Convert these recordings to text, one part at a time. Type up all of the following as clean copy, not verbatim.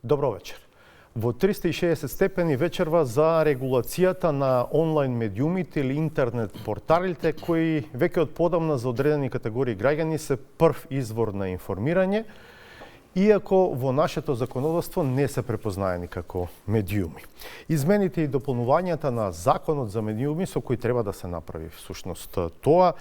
Добро вечер. Во 360 степени вечерва за регулацијата на онлайн медиумите или интернет порталите кои веќе од подамна за одредени категории граѓани се прв извор на информирање, иако во нашето законодавство не се препознаени како медиуми. Измените и дополнувањата на Законот за медиуми со кои треба да се направи всушност тоа,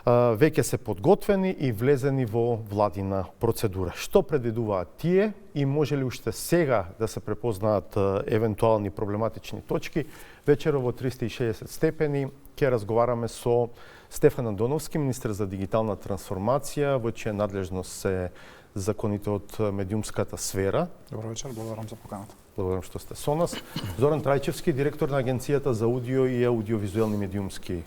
веќе се подготвени и влезени во владина процедура. Што предвидуваат тие и може ли уште сега да се препознаат евентуални проблематични точки? Вечера во 360 степени ќе разговараме со Стефан Андоновски, министер за дигитална трансформација, во чија надлежност се законите од медиумската сфера. Добро вечер, благодарам за поканата. Благодарам што сте со нас. Зоран Трајчевски, директор на Агенцијата за аудио и аудиовизуелни медиумски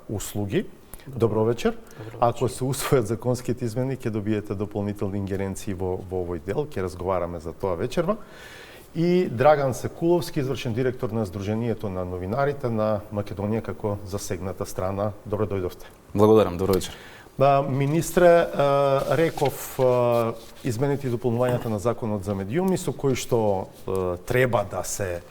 услуги. Добро вечер. Ако се усвојат законските измени, ќе добиете дополнителни ингеренции во овој дел, ќе разговараме за тоа вечерва. И Драган Секуловски, извршен директор на Сдруженијето на новинарите на Македонија како засегната страна. Добро дојдовте. Благодарам, добро вечер. Министре, реков измените и дополнувањата на Законот за медиуми со кои што треба да се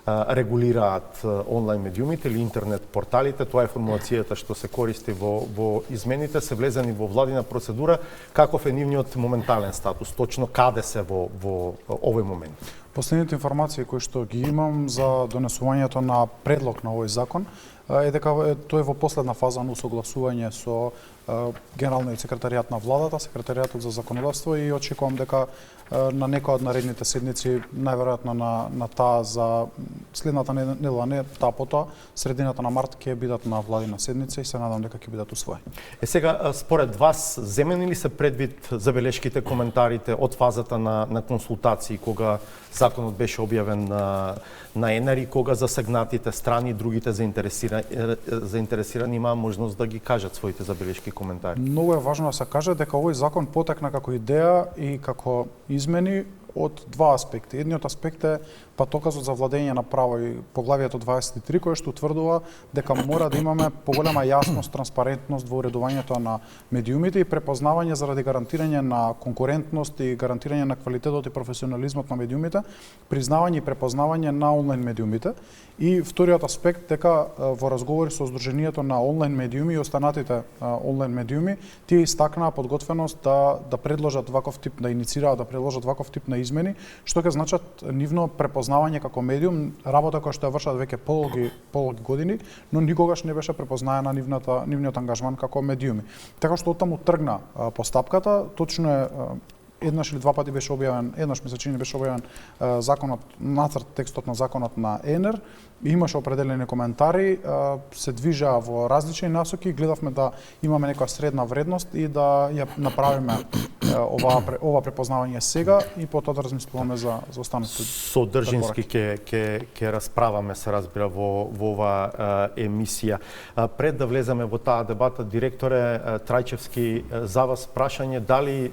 регулираат онлайн медиумите или интернет порталите. Тоа е формулацијата што се користи во измените, се влезени во владина процедура. Каков е нивниот моментален статус? Точно каде се во овој момент? Последните информации кои што ги имам за донесувањето на предлог на овој закон е дека тој е во последна фаза на усогласување со Генералниот секретаријат на владата, секретаријатот за законодавство и очекувам дека на некоја од наредните седници, најверојатно на таа за следната недела, не таа потоа, средината на март ќе бидат на владина седница и се надам дека ќе бидат усвоени. Сега, според вас, земени ли се предвид забелешките, коментарите од фазата на консултации кога законот беше објавен на ЕНЕР и кога засегнатите страни и другите заинтересирани имаа можност да ги кажат своите забелешки и коментари? Многу е важно да се каже дека овој закон потекна како идеја и како измени од два аспекти. Едниот аспект е патоказот за владење на право и поглавието 23 кое што утврдува дека мора да имаме поголема јасност, транспарентност во уредувањето на медиумите и препознавање заради гарантирање на конкурентност и гарантирање на квалитетот и професионализмот на медиумите, признавање и препознавање на онлайн медиумите. И вториот аспект дека во разговори со Сдруженијето на онлайн медиуми и останатите онлайн медиуми, тие истакнаа подготвеност да предложат ваков тип, да иницираат да предложат ваков тип на измени, што ќе значат нивно препознавање како медиум, работа која што ја вршат веќе пологи години, но никогаш не беше препознаена нивниот ангажман како медиуми. Така што оттаму тргна постапката, точно е еднаш или два пати беше објавен, еднаш ми се чини беше објавен законот, нацрт текстот на законот на ЕНЕР, имаше определени коментари, се движаа во различни насоки, гледавме да имаме некоја средна вредност и да ја направиме ова препознавање сега и потоа да размислуваме за останатите. Содржински ќе расправаме, се разбира, во оваа емисија. Пред да влеземе во таа дебата, директоре Трајчевски, за вас прашање дали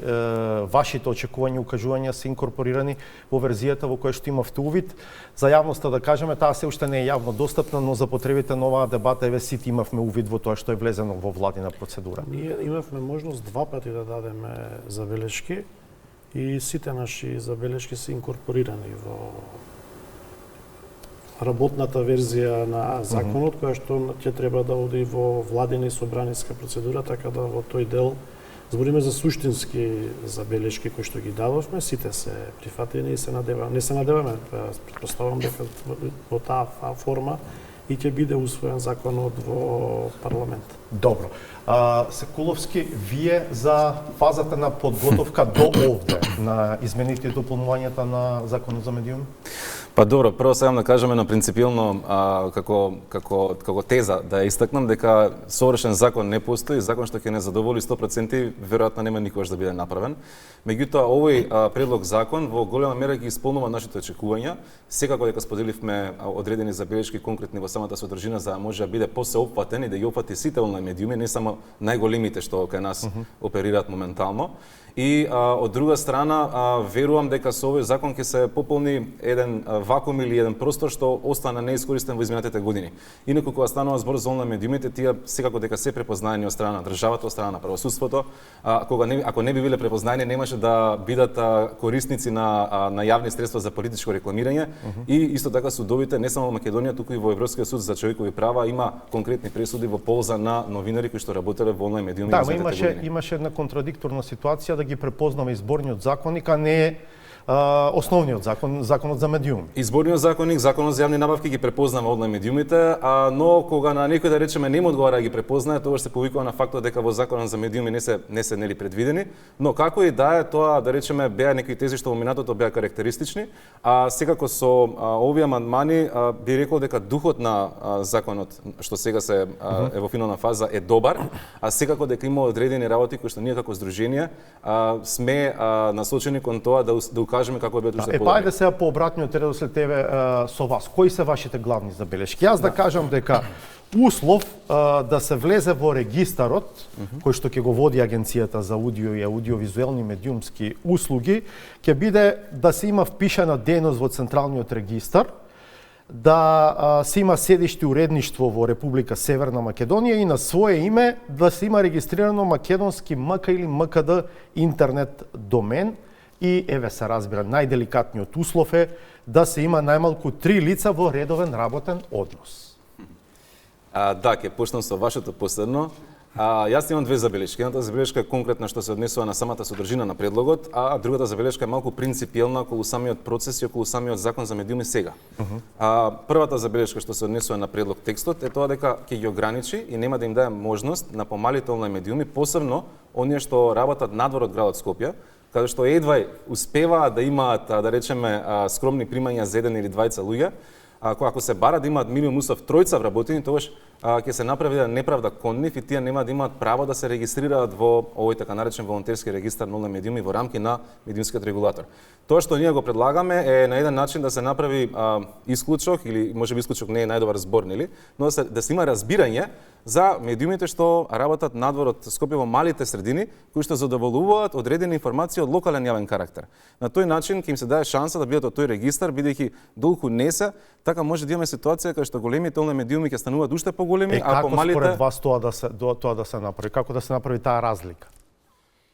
вашите очекувања и укажувања се инкорпорирани во верзијата во која што имавте увид. За јавноста да кажеме, таа се уште не е јавно достапна, но за потребите на оваа дебата еве сите имавме увид во тоа што е влезено во владина процедура. Ние имавме можност два пати да дадеме забелешки и сите наши забелешки се инкорпорирани во работната верзија на законот, која што ќе треба да оди во владина и собраниска процедура, така да во тој дел збориме за суштински забелешки кои што ги дадовме, сите се прифатени и се надеваме. Не се надеваме, претпоставувам дека во таа форма и ќе биде усвоен законот во парламент. Добро. Секуловски, вие за фазата на подготовка до овде на измените и дополнувањата на законот за медиуми? Па добро, прво сакам да кажеме на принципилно како теза да ја истакнам дека совршен закон не постои, закон што ќе не задоволи 100% веројатно нема никогаш да биде направен. Меѓутоа овој предлог закон во голема мера ги исполнува нашите очекувања. Секако дека споделивме одредени забелешки конкретни во самата содржина за да може да биде посеопфатен и да ги опфати сите онлайн медиуми, не само најголемите што кај нас оперираат моментално. И од друга страна, верувам дека со овој закон ќе се пополни еден вакуум или еден простор што остана неискористен во изминатите години. Инаку кога станува збор за онлайн медиумите, тие секако дека се препознаени од страна на државата, од страна на правосудството. Ако не би биле препознаени, немаше да бидат корисници на јавни средства за политичко рекламирање. И исто така судовите не само во Македонија, туку и во Европскиот суд за човекови права има конкретни пресуди во полза на новинари кои што работеле во онлайн медиуми. Да, имаше една контрадикторна ситуација да ги препознаме изборниот законник, а не основниот закон, законот за медиуми. Изборниот законник, законот за јавни набавки ги препознава онлайн медиумите, но кога на некој да речеме не му одговара да ги препознае, тоа се повикува на фактот дека во законот за медиуми не се нели предвидени, но како и да е тоа, да речеме, беа некои тези што во минатото беа карактеристични, а секако со овие амандмани би рекол дека духот на законот што сега се е во финална фаза е добар, а секако дека има одредени работи кои што ние како здружение сме насочени кон тоа да кажеме како бе уште подобро. Ајде сега по обратниот редослед тебе со вас. Кои се вашите главни забелешки? Јас да кажам дека услов да се влезе во регистарот, кој што ќе го води Агенцијата за аудио и аудиовизуелни медиумски услуги, ќе биде да се има впишана дејност во централниот регистар, да се има седиште уредништво во Република Северна Македонија и на свое име да се има регистрирано македонски МК или МКД интернет домен. И еве се разбира, најделикатниот услов е да се има најмалку 3 лица во редовен работен однос. Да, ќе почнам со вашето последно. Јас имам две забелешки. Едната забелешка е конкретна што се однесува на самата содржина на предлогот, а другата забелешка е малку принципиелна околу самиот процес и околу самиот закон за медиуми сега. Првата забелешка што се однесува на предлог текстот е тоа дека ќе ги ограничи и нема да им даде можност на помалите онлайн медиуми, посебно оние што работат надвор од градот Скопје, каде што едва успеваат да имаат, да речеме, скромни примања за еден или двајца луѓе, ако се бара да имаат минимум услов тројца вработени, тогаш ќе се направи една неправда кон нив и тие нема да имаат право да се регистрираат во овој така наречен волонтерски регистар на онлайн медиуми во рамки на медиумскиот регулатор. Тоа што ние го предлагаме е на еден начин да се направи исклучок, или можеби исклучок не е најдобар збор, нели, но да се има разбирање за медиумите што работат надвор од Скопје во малите средини, кои што задоволуваат одредени информации од локален јавен карактер. На тој начин ќе им се даде шанса да бидат од тој регистар, бидејќи долку не се, така може да имаме ситуација каде што големите онлайн медиуми ќе стануваат уште поголеми, а помалите... Како според вас тоа да се направи? Како да се направи таа разлика?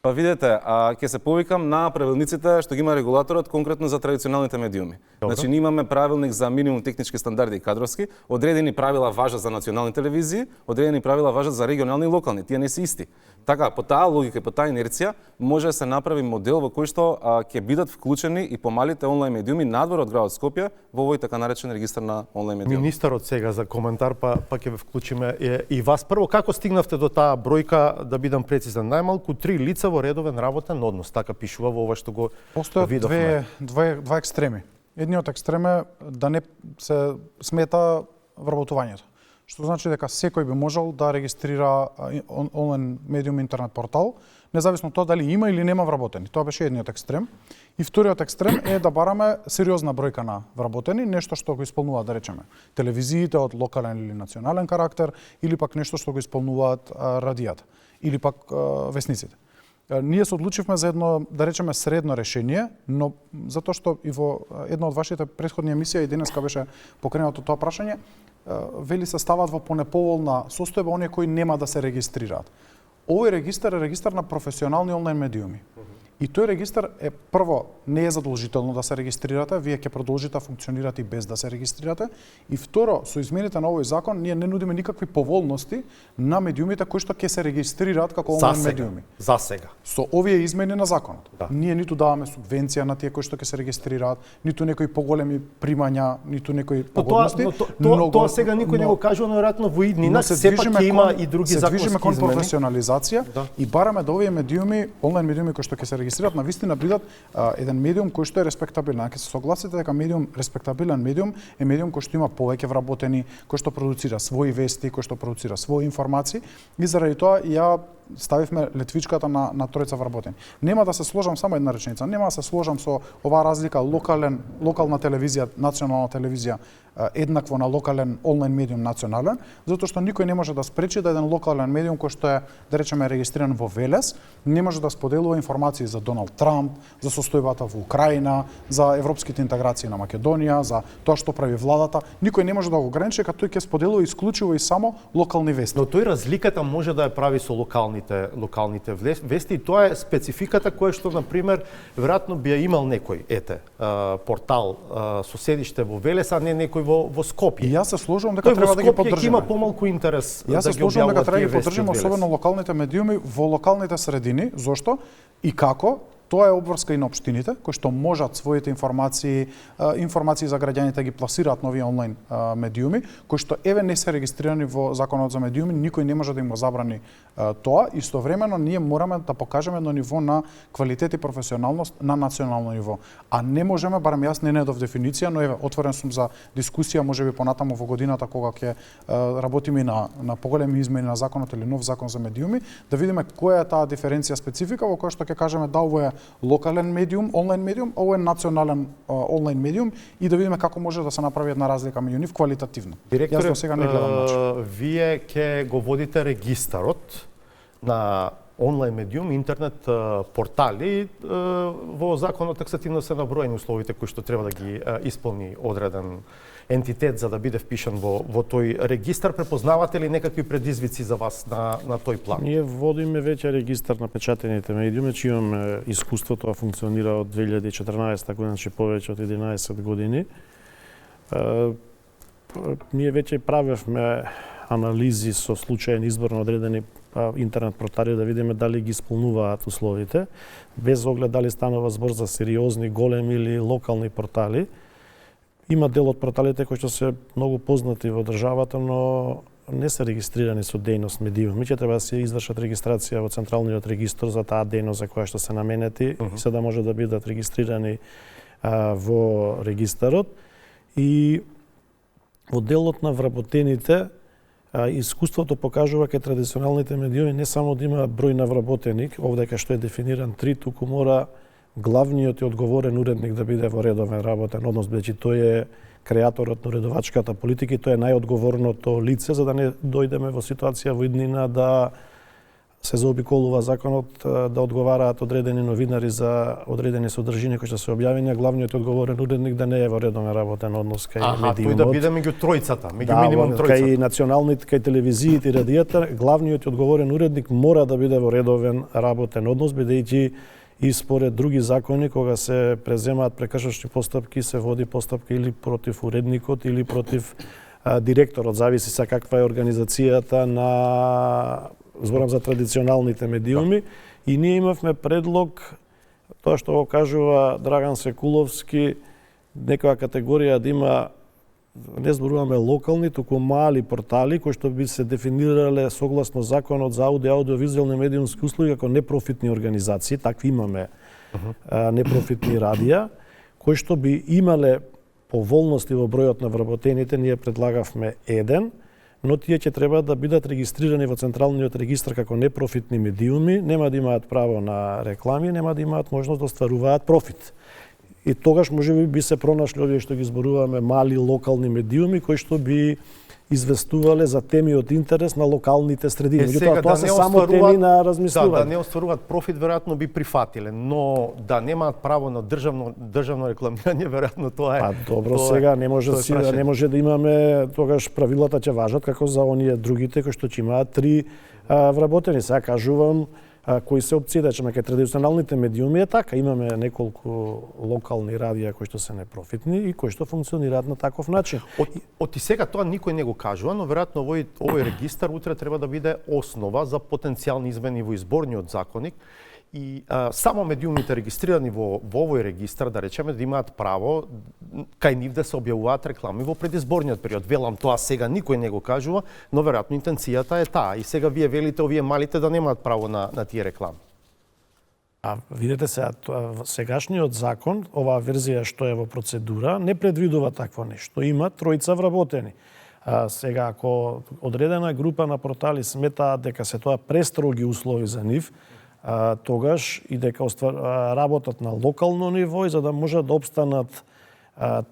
Па видете, ќе се повикам на правилниците што ги има регулаторот конкретно за традиционалните медиуми. Добро. Значи, ние имаме правилник за минимум технички стандарди и кадровски, одредени правила важат за национални телевизии, одредени правила важат за регионални и локални, тие не се исти. Така, по таа логика и по таа инерција може да се направи модел во кој што ќе бидат вклучени и помалите онлайн медиуми надвор од градот Скопје во овој така наречен регистар на онлайн медиуми. Министерот сега за коментар, па ќе ве вклучиме и вас. Прво, како стигнавте до таа бројка, да бидам прецизен, најмалку 3 лица во редовен работен однос, така пишува во ова што го видовме. Постојат два екстреми. Едниот екстрем е да не се смета вработувањето. Што значи дека секој би можел да регистрира онлайн медиум интернет портал, независно од тоа дали има или нема вработени. Тоа беше едниот екстрем. И вториот екстрем е да бараме сериозна бројка на вработени, нешто што го исполнуваат, да речеме, телевизиите од локален или национален карактер, или пак нешто што го исполнуваат радијата, или пак весниците. Ние се одлучивме за едно, да речеме, средно решение, но затоа што и во една од вашите претходни емисија и денеска беше покренато тоа прашање, вели се стават во понеповолна состојба оние кои нема да се регистрираат. Овој регистар е регистар на професионални онлайн медиуми. И тој регистар е прво не е задолжително да се регистрирате, вие ќе продолжите да функционирате и без да се регистрирате. И второ, со измените на овој закон ние не нудиме никакви поволности на медиумите кои што ќе се регистрираат како онлайн медиуми. За сега. Со овие измени на законот. Да. Ние ниту даваме субвенција на тие кои што ќе се регистрираат, ниту некои поголеми примања, ниту некои погодности. Тоа сега никој не го кажува, но веројатно во иднина сепак ќе има и други законски измени. Се движиме кон професионализација и бараме да овие медиуми, онлайн медиуми кои што ќе се регистрираат, на вистина бидат еден медиум кој што е респектабилен. Ако се согласите дека медиум респектабилен медиум е медиум кој што има повеќе вработени, кој што продуцира своји вести, кој што продуцира своји информации, и заради тоа ја ставивме летвичката на тројца вработени. Нема да се сложам само една реченица, нема да се сложам со оваа разлика локална телевизија, национална телевизија еднакво на локален онлайн медиум национален, затоа што никој не може да спречи да еден локален медиум кој што е, да речеме, регистриран во Велес, не може да споделува информации за Доналд Трамп, за состојбата во Украина, за европските интеграции на Македонија, за тоа што прави владата. Никој не може да го ограничи, като тој ќе споделува исклучиво и само локални вести. Но тој разликата може да ја прави со локалните вести и тоа е спецификата која што, на пример, веројатно би ја имал некој портал со седиште во Велес, а не некој во Скопје. И јас се сложувам дека треба да ги поддржиме. Има помалку интерес да ги објавуваат. Јас се сложувам дека треба да ги поддржиме, особено локалните медиуми во локалните средини. Зошто и како? Тоа е обврска и на општините, кои што можат своите информации за граѓаните ги пласираат на овие онлайн медиуми, кои што еве не се регистрирани во Законот за медиуми, никој не може да им го забрани тоа. Истовремено ние мораме да покажеме едно ниво на квалитет и професионалност на национално ниво. А не можеме, барем јас не недов дефиниција, но еве отворен сум за дискусија, можеби понатаму во годината кога ќе работиме на поголеми измени на законот или нов закон за медиуми, да видиме која е таа диференција специфика во која што ќе кажеме да ово е локален медиум, онлайн медиум, ово е национален онлайн медиум и да видиме како може да се направи една разлика меѓу нив квалитативно. Директоре, јас до сега не гледам начин. Вие ќе го водите регистарот на онлайн медиум, интернет портали, во законот таксативно се наброени условите кои што треба да ги исполни одреден ентитет за да биде впишан во тој регистар. Препознавате ли некакви предизвици за вас на тој план? Ние водиме веќе регистар на печатените медиуми, че имаме искуство, тоа функционира од 2014 година, значи повеќе од 11 години. Ние веќе правевме анализи со случаен избор на одредени интернет портали да видиме дали ги исполнуваат условите, без оглед дали станува збор за сериозни, големи или локални портали. Има дел од порталите кои што се многу познати во државата, но не се регистрирани со дејност медиуми. Ќе треба да се извршат регистрација во Централниот регистар за таа дејност за која што се наменети и се да може да бидат регистрирани во регистарот. И во делот на вработените, искуството покажува кај традиционалните медиуми не само да има број на вработени, овде кај што е дефиниран 3, туку мора главниот и одговорен уредник да биде во редовен работен однос, бидејќи тој е креаторот на уредовачката политика и тој е најодговорното лице, за да не дојдеме во ситуација во иднина да се заобиколува законот, да одговараат одредени новинари за одредени содржини кои што се објавени, а главниот и одговорен уредник да не е во редовен работен однос кај медиумот. Тој да биде меѓу тројцата, меѓу минимум тројцата. Кај националните, кај телевизиите и радијата, главниот и одговорен уредник мора да биде во редовен работен однос, бидејќи и според други закони, кога се преземаат прекршочни постапки, се води постапка или против уредникот или против директорот, зависи са каква е организацијата на, зборам за традиционалните медиуми. И ние имавме предлог, тоа што го кажува Драган Секуловски, некоја категорија да има, не зборуваме локални, туку мали портали кои што би се дефинирале согласно законот за аудиовизуелни медиумски услуги како непрофитни организации, такви имаме непрофитни радија, кои што би имале поволности во бројот на вработените, ние предлагавме еден, но тие ќе треба да бидат регистрирани во Централниот регистар како непрофитни медиуми, нема да имаат право на реклами, нема да имаат можност да остваруваат профит. И тогаш можеби би се пронашли овие што ги зборуваме мали локални медиуми кои што би известувале за теми од интерес на локалните средини. Меѓутоа тоа се само теми на размислување. Да не остваруваат профит веројатно би прифатиле, но да немаат право на државно рекламирање веројатно тоа е. Па добро, сега не може да имаме, тогаш правилата ќе важат како за оние другите кои што ќе имаат 3 вработени. Сега кажувам кои се опциите, че кај традиционалните медиуми е така, имаме неколку локални радија кои што се непрофитни и кои што функционираат на таков начин. Од и сега тоа никој не го кажува, но веројатно овој регистар утре треба да биде основа за потенцијални измени во изборниот законник и само медиумите регистрирани во овој регистар, да речеме, да имаат право кај нив да се објавуваат реклами во предизборниот период. Велам тоа сега никој не го кажува, но веројатно интенцијата е таа. И сега вие велите овие малите да немаат право на тие реклами. А видете сега, сегашниот закон, оваа верзија што е во процедура, не предвидува такво нешто. Има тројца вработени. Сега, ако одредена група на портали сметаат дека се тоа престроги услови за нив, тогаш и дека работат на локално ниво и за да можат да обстанат,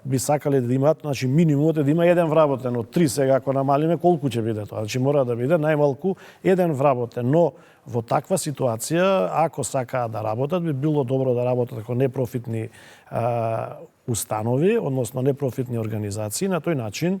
би сакале да имаат, значи минимумот е да има еден вработен од 3, сега ако намалиме колку ќе биде тоа? Значи мора да биде најмалку еден вработен, но во таква ситуација, ако сакаат да работат, би било добро да работат како непрофитни установи, односно непрофитни организации, на тој начин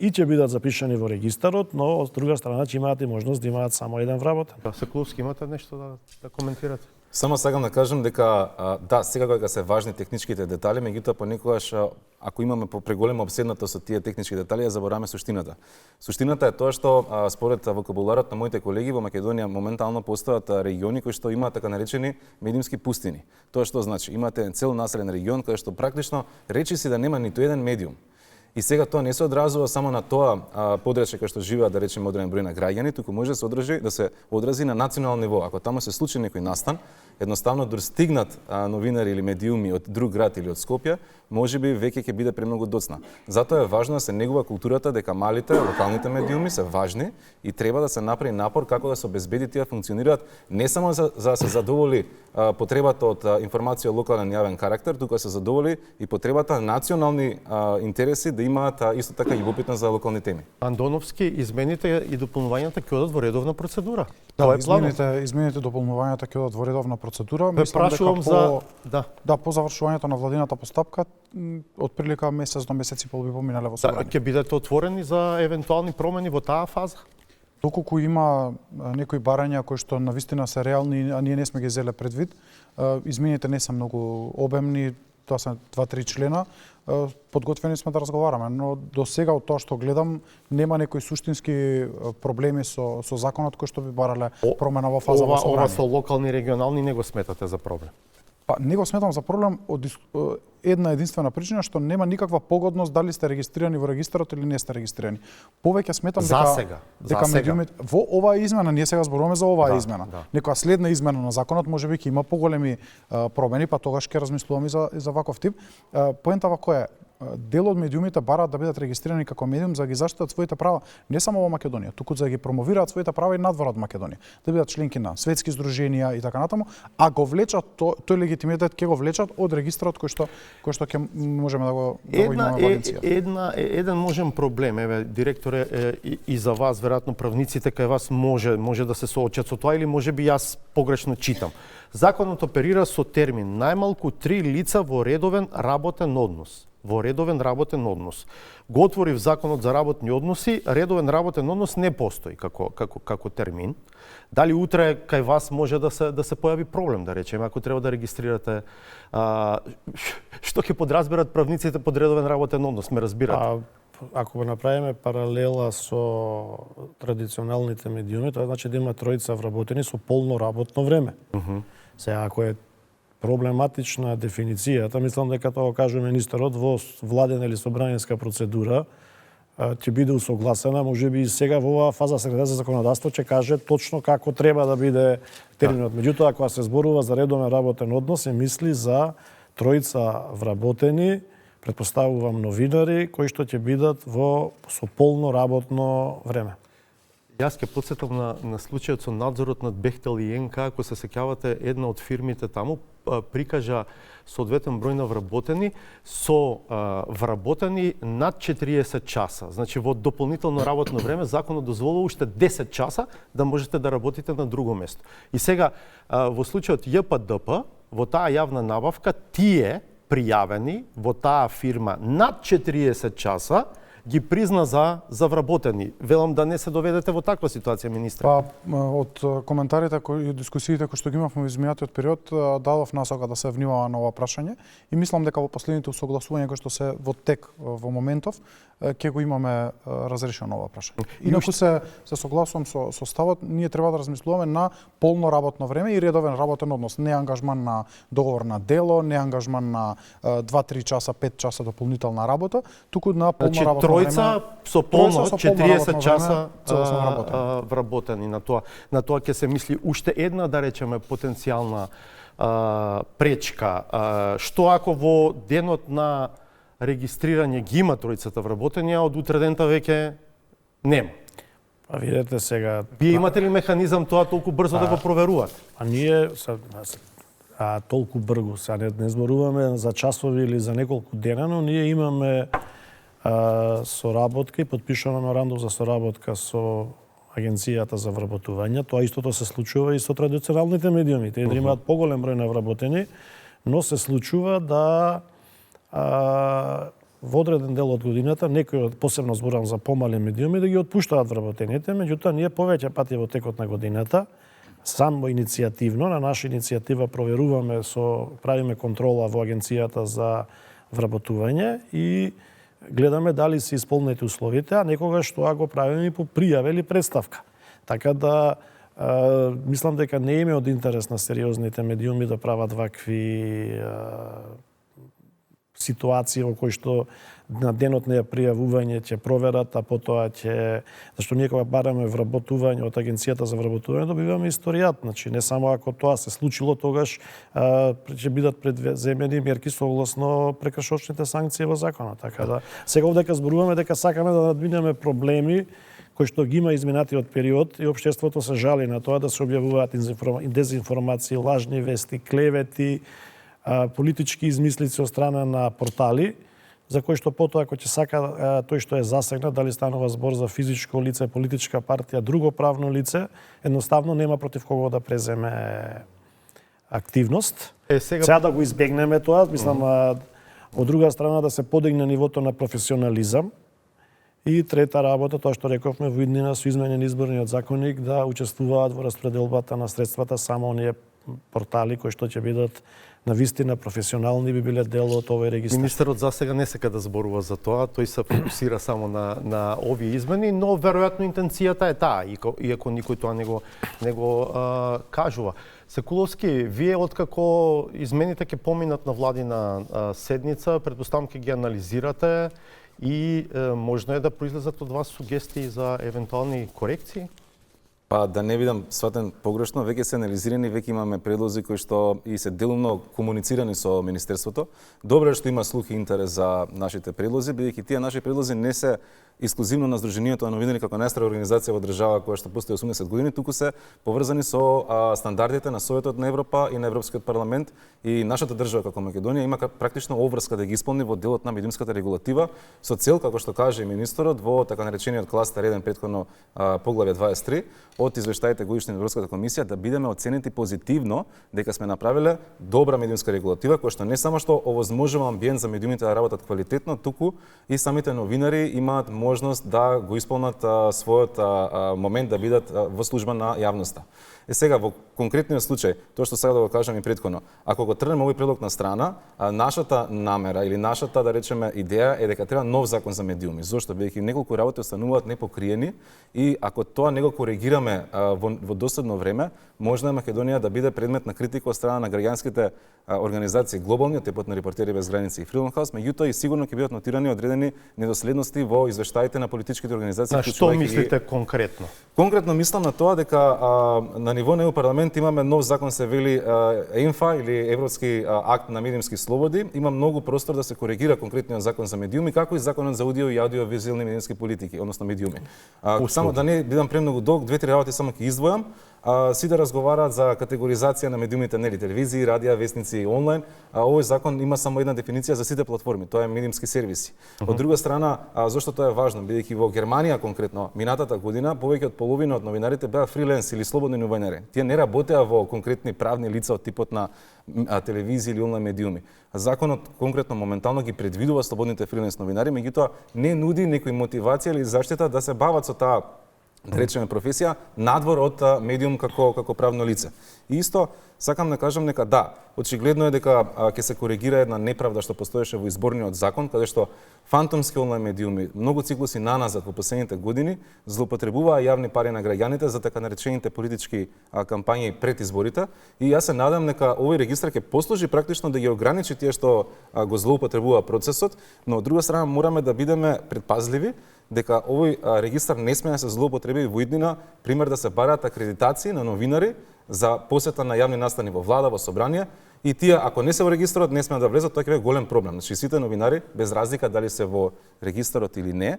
и ќе бидат запишани во регистарот, но од друга страна ќе имаат и можност да имаат само еден вработен. Сакуловски, имате нешто да коментирате? Само сакам да кажам дека да, сега кога се важни техничките детали, меѓутоа понекогаш ако имаме преголема обседната со тие технички детали, ја забораваме суштината. Суштината е тоа што според вокабуларот на моите колеги во Македонија моментално постојат региони кои што имаат така наречени медиумски пустини. Тоа што значи имате цел населен регион кај што практично речиси да нема ниту еден медиум. И сега тоа не се одразува само на тоа подрачје кај што живеат, да речеме, одреден број на граѓани, туку може да се одрази на национално ниво. Ако таму се случи некој настан, едноставно достигнат новинари или медиуми од друг град или од Скопје, можеби веќе ќе биде премногу доцна. Затоа е важно да се негува културата дека малите локалните медиуми се важни и треба да се направи напор како да се обезбеди тие функционираат не само за да се задоволи потребата од информација од локален јавен карактер, туку да се задоволи и потребата на национални интереси да имаат исто така и вопитност за локални теми. Андоновски, измените и дополнувањата ќе одат во редовна процедура. Да, измените дополнувањата ќе одат во редовна процедура. Мислам дека по завршувањето на владината постапка отприлика месец до месец и пол би поминале во собрание. Ќе бидете отворени за евентуални промени во таа фаза? Доколку има некои барања кои што навистина се реални, а ние не сме ги зеле предвид, измените не се многу обемни, тоа се 2-3 члена, подготвени сме да разговараме, но до сега од тоа што гледам нема некои суштински проблеми со законот кои што би барале промена во фаза во собрание. Ова со локални и регионални не го сметате за проблем? Па не го сметам за проблем од една единствена причина што нема никаква погодност дали сте регистрирани во регистарот или не сте регистрирани. Повеќе сметам дека медиумите во оваа измена, ние сега зборуваме за оваа измена. Некоја следна измена на законот можеби ќе има поголеми промени, па тогаш ќе размислуваме за ваков тип. Поентава која е? Дел од медиумите бараат да бидат регистрирани како медиум за да ги заштитат своите права не само во Македонија, туку за да ги промовираат своите права и надвор од Македонија, да бидат членки на светски здруженија и така натаму, а го влечат тој легитимитет ќе го влечат од регистарот кој што ќе можеме да го имаме во агенција. Еден можен проблем, еве директоре, и за вас веројатно правниците кај вас може да се соочат со тоа или можеби јас погрешно читам. Законот оперира со термин најмалку 3 лица во редовен работен однос. Во редовен работен однос. Го отворив Законот за работни односи, редовен работен однос не постои како термин. Дали утре кај вас може да се појави проблем, да речеме, ако треба да регистрирате што ќе подразберат правниците под редовен работен однос, ме разбирате? Ако го направиме паралела со традиционалните медиуми, тоа значи да има тројца вработени со полно работно време. Сега, ако е проблематична дефиницијата, мислам дека тоа кажува министерот во владена или собраниска процедура ќе биде усогласена, можеби и сега во оваа фаза Секретар за законодавство ќе каже точно како треба да биде терминот. Меѓутоа, кога се зборува за редовен работен однос, се мисли за тројца вработени, претпоставувам новинари, кои што ќе бидат со полно работно време. Јас ќе потсетам на случајот со надзорот над Бехтел и НК, ако се сеќавате, една од фирмите таму прикажа соодветен број на вработени со вработени над 40 часа. Значи во дополнително работно време законот дозволува уште 10 часа да можете да работите на друго место. И сега во случајот ЈПДП, во таа јавна набавка, тие пријавени во таа фирма над 40 часа ги призна за вработени. Велам да не се доведете во таква ситуација, министре. Па, од коментарите и дискусиите кои што ги имавме во изминатиот период, дадов насока да се внимава на ова прашање и мислам дека во последните усогласувања кои што се во тек во моментов, ќе го имаме разрешено ова прашање. Инаку се согласувам со ставот, ние треба да размислуваме на полно работно време и редовен работен однос, не ангажман на договор на дело, не ангажман на 2-3 часа, 5 часа дополнителна работа, туку на полно работно време. Тројца со полно 40 часа вработени на тоа. На тоа ќе се мисли уште една, да речеме, потенцијална пречка. Што ако во денот на регистрирање ги има тројцата вработени, а од утре дента веќе нема. А видете сега... Вие имате ли механизам тоа толку брзо да го проверувате? А ние толку брзо, сега не зборуваме за часови или за неколку дена, но ние имаме соработка и подпишуваме меморандум за соработка со Агенцијата за вработување. Тоа истото се случува и со традиционалните медиуми. Тие имаат поголем број на вработени, но се случува да во одреден дел од годината, некои, посебно зборам за помали медиуми, да ги отпуштаат вработените, меѓутоа ние повеќе пати во текот на годината, само иницијативно, на наша иницијатива проверуваме, правиме контрола во Агенцијата за вработување и гледаме дали се исполнети условите, а некогаш тоа го правиме и по пријава или представка. Така да мислам дека не име од интерес на сериозните медиуми да прават вакви ситуации во кои што на денот на пријавување ќе проверат, а потоа ќе... Зашто ние кога бараме вработување од Агенцијата за вработување, добиваме историјат. Значи, не само ако тоа се случило, тогаш ќе бидат предземени мерки согласно прекршочните санкции во законот. Така да, сега овдека зборуваме дека сакаме да надминеме проблеми кои што ги има изминатиот период и општеството се жали на тоа да се објавуваат дезинформации, лажни вести, клевети, политички измислици од страна на портали, за кои што потоа, ако ќе сака тој што е засегнат, дали станува збор за физичко лице, политичка партија, друго правно лице, едноставно нема против кого да преземе активност. Сега да го избегнеме тоа, мислам, од друга страна да се подигне нивото на професионализам. И трета работа, тоа што рековме во иднина со изменен изборниот законник, да учествуваат во распределбата на средствата само оние портали кои што ќе бидат навистина професионални, би биле дел од овој регистар. Министерот засега не сека да зборува за тоа, тој се фокусира само на овие измени, но веројатно интенцијата е таа, иако никој тоа не го кажува. Секуловски, вие откако измените ќе поминат на владина седница, претпоставам ќе ги анализирате и можно е да произлезат од вас сугестии за евентуални корекции? Па да не бидам сватен погрешно, веќе се анализирани, веќе имаме предлози кои што и се делумно комуницирани со Министерството. Добро е што има слух и интерес за нашите предлози, бидејќи тие наши предлози не се исклузивно на Сдруженијето на новинари како најстара организација во држава која што постои 80 години, туку се поврзани со стандардите на Советот на Европа и на Европскиот парламент, и нашата држава како Македонија има практично обврска да ги исполни во делот на медиумската регулатива со цел, како што каже и министерот, во така наречениот кластер 1 претходно поглавје 23 од извештаите годишни на Европската комисија, да бидеме оценети позитивно дека сме направиле добра медиумска регулатива која што не само што овозможува амбиент за медиумите да работат квалитетно, туку и самите новинари имаат можност да го исполнат својот момент да бидат во служба на јавноста. Сега, во конкретниот случај, тоа што сега да го кажам и претходно, ако го тргнеме овој предлог на страна, нашата намера или нашата, да речеме, идеја е дека треба нов закон за медиуми. Зошто? Бидејќи неколку работи остануваат непокриени и ако тоа не го коригираме во доследно време, може Македонија да биде предмет на критика од страна на граѓанските организации глобални, типот на Репортери без граници и Freedom House, меѓутоа и сигурно ќе бидат нотирани одредени недоследности во извештаите на политичките организации. На што мислите конкретно? Конкретно мислам на тоа дека на ниво на парламент имаме нов закон, се вели ЕНФА или Европски акт на медиумски слободи. Има многу простор да се коригира конкретниот закон за медиуми, како и законот за аудио и аудиовизуелни медиумски политики, односно медиуми. Само да не бидам премногу долг, две-три работи само ќе издвојам. Си да разговараат за категоризација на медиумите, нели, телевизии, радија, вестници и онлайн. Овој закон има само една дефиниција за сите платформи, тоа е медиумски сервиси. Од друга страна, зошто тоа е важно, бидејќи во Германија конкретно минатата година повеќе од половина од новинарите беа фриленс или слободни новинари. Тие не работеа во конкретни правни лица од типот на телевизии или онлайн медиуми. Законот конкретно моментално ги предвидува слободните фриленс новинари, меѓутоа не нуди некој мотивација или заштита да се бават со таа, да речеме, професија надвор од медиум како правно лице. И исто сакам да кажам дека да, очигледно е дека ќе се коригира една неправда што постоеше во изборниот закон, каде што фантомски онлайн медиуми многу циклуси наназад во последните години злоупотребуваа јавни пари на граѓаните за така наречените политички кампањи пред изборите, и јас се надам дека овој регистар ќе послужи практично да ги ограничи тие што го злоупотребува процесот, но од друга страна мораме да бидеме предпазливи дека овој регистар не сме да се злоупотреби во иднина, пример да се бараат акредитации на новинари за посета на јавни настани во влада, во собрание, и тие ако не се во регистарот не смеат да влезат, тоа ќе биде голем проблем. Значи сите новинари без разлика дали се во регистарот или не,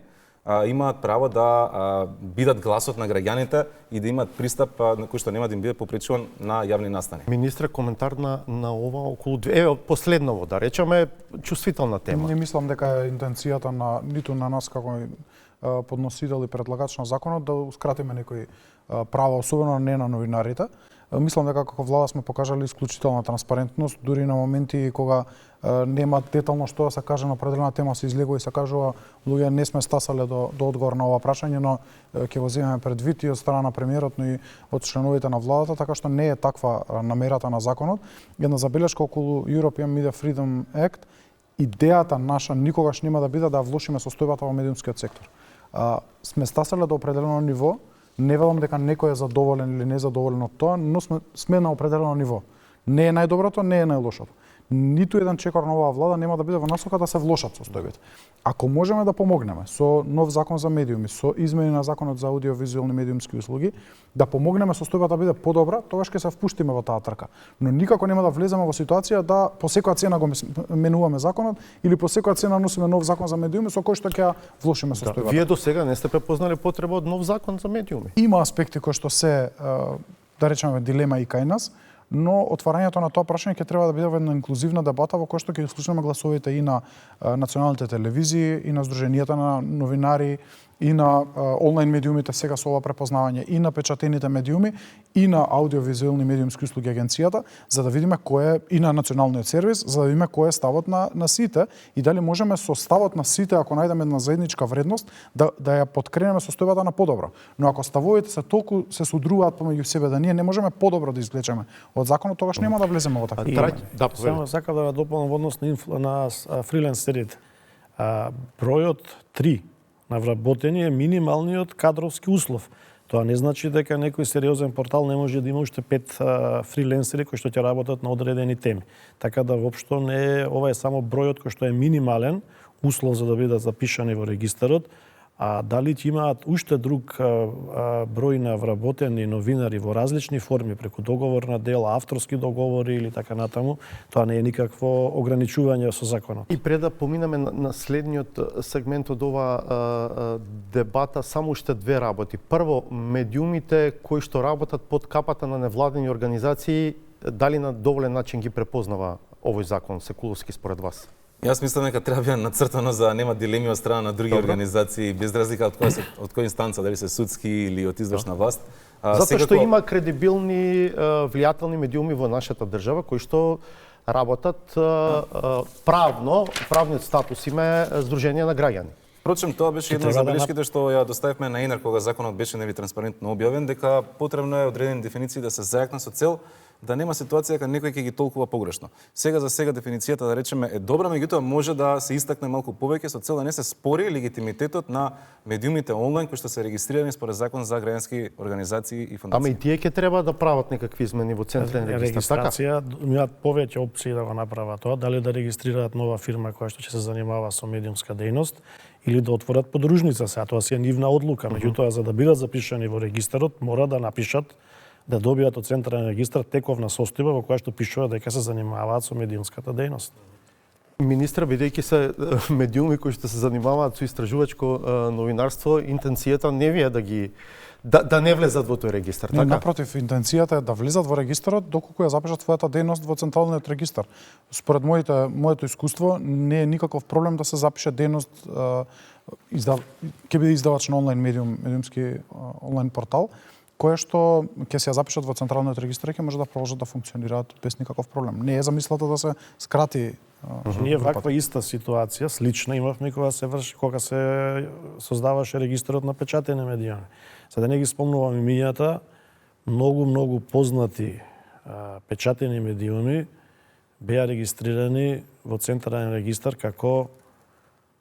имаат право да бидат гласот на граѓаните и да имаат пристап на кој што нема да им биде попречуван на јавни настани. Министре, коментар на ова околу последново, да речеме, чувствителна тема. Не мислам дека е интенцијата на ниту на нас како подносител и предлагач на законот даускратиме некои права, особено не на новинарите. Мислам дека како влада сме покажали исклучителна транспарентност, дури на моменти кога нема детално што да се каже на определена тема, се излегува и се кажува луѓе не сме стасале до одговор на ова прашање, но ќе го земеме предвид и од страна на премиерот, но и од членовите на владата, така што не е таква намерата на законот. Една забелешка околу European Media Freedom Act, идејата наша никогаш нема да биде да влошиме состојбата во медиумскиот сектор. Сме стасале до определено ниво. Не велам дека некој е задоволен или незадоволен од тоа, но сме на определено ниво. Не е најдоброто, не е најлошото. Ниту еден чекор на оваа влада нема да биде во насока да се влошат состојбите. Ако можеме да помогнеме со нов закон за медиуми, со измени на законот за аудиовизуелни медиумски услуги, да помогнеме состојбата да биде подобра, тогаш ќе се впуштиме во таа трка. Но никако нема да влеземе во ситуација да по секоја цена го менуваме законот или по секоја цена носиме нов закон за медиуми со кој што ќе влошиме состојбата. Вие до сега не сте препознали потреба од нов закон за медиуми. Има аспекти кои што се, да речеме, дилема и кај нас, но отварањето на тоа прашање ќе треба да биде една инклузивна дебата во која што ќе слушаме гласовите и на националните телевизии, и на здруженијата на новинари, и на онлайн медиумите сега со ова препознавање, и на печатените медиуми, и на аудиовизуелни медиумски услуги агенцијата, за да видиме кој е и на националниот сервис, за да видиме кој е ставот на сите и дали можеме со ставот на сите, ако најдеме една заедничка вредност, да ја подкренеме состојбата на подобро. Но ако ставовите се толку се судруваат помеѓу себе да ние не можеме подобро да извлечеме од законот, тогаш нема да влеземе во таква. Само сакам да дополнам во однос на фрилансерите. Бројот 3 на вработени е минималниот кадровски услов. Тоа не значи дека некој сериозен портал не може да има уште 5 фриленсери кои што ќе работат на одредени теми. Така да воопшто не е, ова е само бројот кој што е минимален услов за да бидат запишани во регистарот. А дали ќе имаат уште друг број на вработени новинари во различни форми, преку договорна дела, авторски договори или така натаму, тоа не е никакво ограничување со законот. И пред да поминеме на следниот сегмент од ова дебата, само уште две работи. Прво, медиумите кои што работат под капата на невладени организации, дали на доволен начин ги препознава овој закон Секуловски според вас? Јас мислам дека треба биде нацртано за да нема дилеми од страна на други организации, без разлика од која инстанца, дали се судски или од извршна власт. Затоа што има кредибилни, влијателни медиуми во нашата држава кои што работат правниот статус им е здружение на граѓани. Впрочем, тоа беше една од забелешките што ја доставивме на ИНР кога законот беше транспарентно објавен, дека потребно е одредени дефиниции да се зајакнат со цел да нема ситуација кога некој ќе ги толкува погрешно. Сега за сега дефиницијата да речеме е добра, меѓутоа може да се истакне малку повеќе со цел да не се спори легитимитетот на медиумите онлайн кои што се регистрирани според закон за граѓански организации и фондации. Ама и тие ќе треба да прават некакви измени во централен регистар, така? Имаат повеќе опции да го направат тоа, дали да регистрираат нова фирма која што ќе се занимава со медиумска дејност или да отворат подружница, сега тоа си е нивна одлука, меѓутоа за да бидат запишани во регистарот мора да напишат да добијат од централен регистар тековна состојба во која што пишува дека се занимаваат со медиумската дејност. Министра, бидејќи се медиуми кои што се занимаваат со истражувачко новинарство, интенцијата не ви е да не влезат во тој регистар, така? Напротив, интенцијата е да влезат во регистарот доколку ја запишат својата дејност во централниот регистар. Според моето искуство не е никаков проблем да се запише дејност ќе биде издавач на онлайн медиумски онлайн портал, која што ќе се ја запишат во централниот регистар и ќе може да продолжат да функционираат без никаков проблем. Не е замислата да се скрати. Ние ваква иста ситуација, слична, имавме кога се врши, кога се создаваше регистарот на печатени медиуми. За да не ги спомнувам имињата, многу познати печатени медиуми беа регистрирани во централен регистар како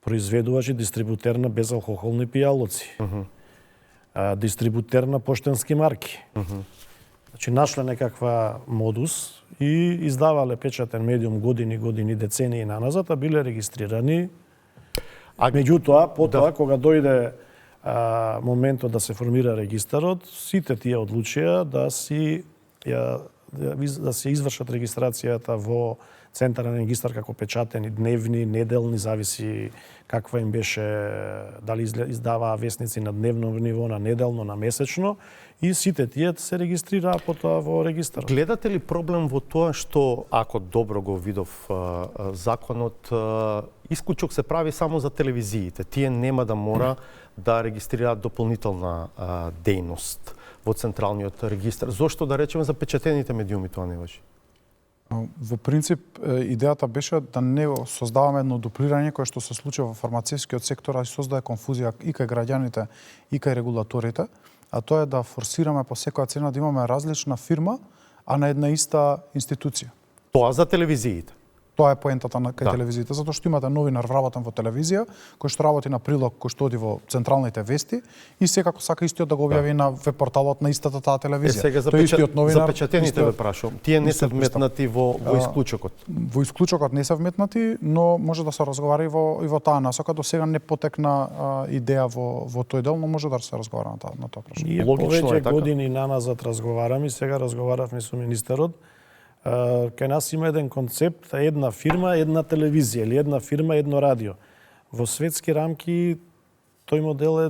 произведувач и дистрибутер на безалкохолни пијалоци. Дистрибутер на поштенски марки. Значи, нашле некаква модус и издавале печатен медиум години, децении наназад, а биле регистрирани. Меѓутоа, потоа, кога дојде моментот да се формира регистарот, сите тие одлучија да се извршат регистрацијата во Централен регистар како печатени, дневни, неделни, зависи каква им беше, дали издаваа весници на дневно ниво, на неделно, на месечно, и сите тие се регистрираа потоа во регистарот. Гледате ли проблем во тоа што, ако добро го видов законот, исклучок се прави само за телевизиите? Тие нема да мора да регистрираат дополнителна дејност во Централниот регистар. Зошто, да речеме, за печатените медиуми тоа не важи? Во принцип, идејата беше да не создаваме едно дуплирање кое што се случи во фармацевскиот сектор, а и создае конфузија и кај граѓаните и кај регулаторите, а тоа е да форсираме по секоја цена да имаме различна фирма, а на една иста институција. Тоа за телевизиите. Тоа е поентата на кај телевизиите, затоа што имате новинар вработен во телевизија, кој што работи на прилог, кој што оди во централните вести и секако сака истиот да го објави на веб порталот на истата таа телевизија. Сега за печатените ве прашувам, тие не се вметнати во исклучокот. Во исклучокот не се вметнати, но може да се разговара и во таа насока. До сега не потекна идеја во тој дел, но може да се разговара на тоа прашање. Ние повеќе години наназад разговараме, сега разговаравме со министерот. Кај нас има еден концепт, една фирма, една телевизија или една фирма, едно радио. Во светски рамки тој модел е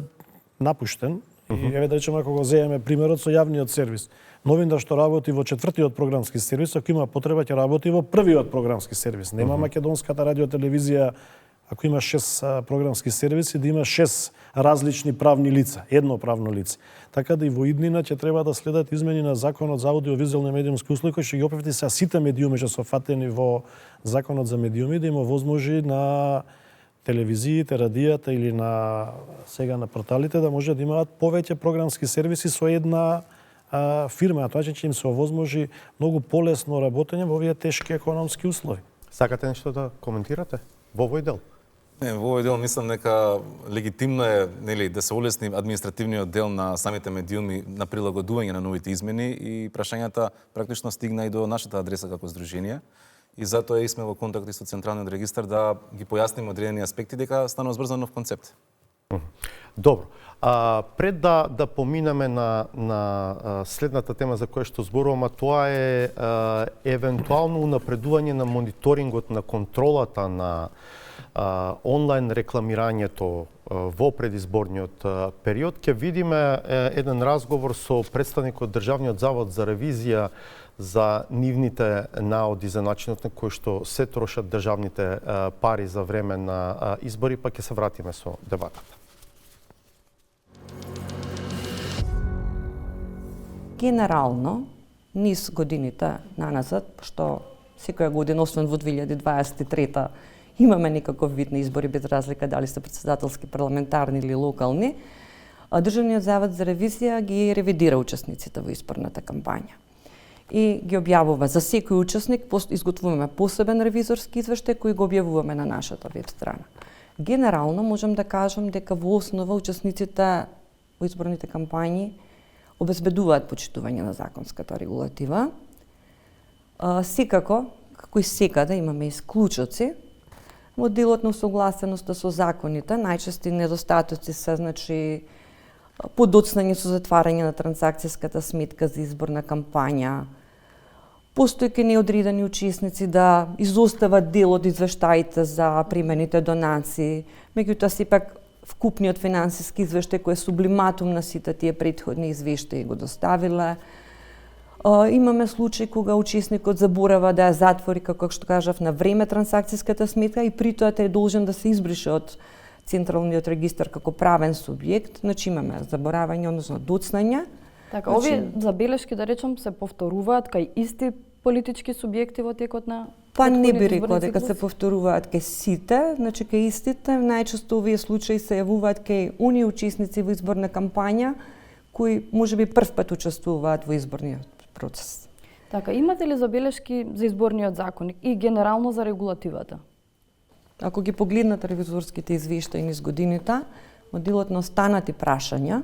напуштен. И еве да речеме, ако го земеме примерот со јавниот сервис. Новинар што работи во 4-тиот програмски сервис, ако има потреба ќе работи во првиот програмски сервис. Нема македонската радиотелевизија, ако има 6 програмски сервиси, да има 6 различни правни лица, едно правно лице. Така да и во иднина ќе треба да следат измени на Законот за аудиовизуелни медиумски услуги, кој ќе ги опфати се сите медиуми што се фатени во Законот за медиуми, да има возможи на телевизиите, радијата или на сега на порталите да може да имаат повеќе програмски сервиси со една фирма, а тоа ќе им се овозможи многу полесно работење во овие тешки економски услови. Сакате нешто да коментирате во овој дел? Не, во овој дел мислам дека легитимно е, нели, да се олесни административниот дел на самите медиуми на прилагодување на новите измени и прашањата практично стигна и до нашата адреса како здружение. И затоа и сме во контакти со Централниот регистар да ги појасниме одредени аспекти дека станува збрзан нов концепт. Добро. Пред да поминеме на следната тема за која што зборувам, тоа е евентуално унапредување на мониторингот на контролата на онлайн рекламирањето во предизборниот период. Ќе видиме еден разговор со представникот Државниот завод за ревизија за нивните наоди за начинот на кој што се трошат државните пари за време на избори, па ќе се вратиме со дебатата. Генерално, низ годините наназад, што секоја година, освен во 2023 имаме некаков вид на избори, без разлика дали се председателски, парламентарни или локални, Државниот завод за ревизија ги ревидира учесниците во изборната кампања. И ги објавува за секој учесник, изготвуваме посебен ревизорски извештај кој го објавуваме на нашата веб страна. Генерално можам да кажам дека во основа учесниците во изборните кампањи обезбедуваат почитување на законската регулатива. Секако, како и секаде, имаме исклучоци. Моделот на усогласеноста со законите, најчести недостатоци се, значи, подоцнање со затварање на трансакцијската сметка за изборна кампања, постојќи неодредени учесници да изостават дел од извештаите за примените донации, меѓутоа сепак вкупниот финансиски извештај кој е сублиматум на сите тие претходни извештаи го доставиле. Имаме случаи кога учесникот заборава да ја затвори, како што кажав, на време трансакцијската сметка и при тоа е должен да се избрише од Централниот регистар како правен субјект. Значи имаме заборавање, односно доцнање. Така, овие забелешки, да речам, се повторуваат кај исти политички субјекти во текот на Па не би рекла дека се повторуваат кај сите, значи кај истите, најчесто овие случаи се јавуваат кај оние учесници во изборна кампања кои можеби прв пат учествуваат во изборниот процес. Така, имате ли забелешки за изборниот законник и генерално за регулативата? Ако ги погледнате ревизорските извештаи низ годините, моделот на останати прашања,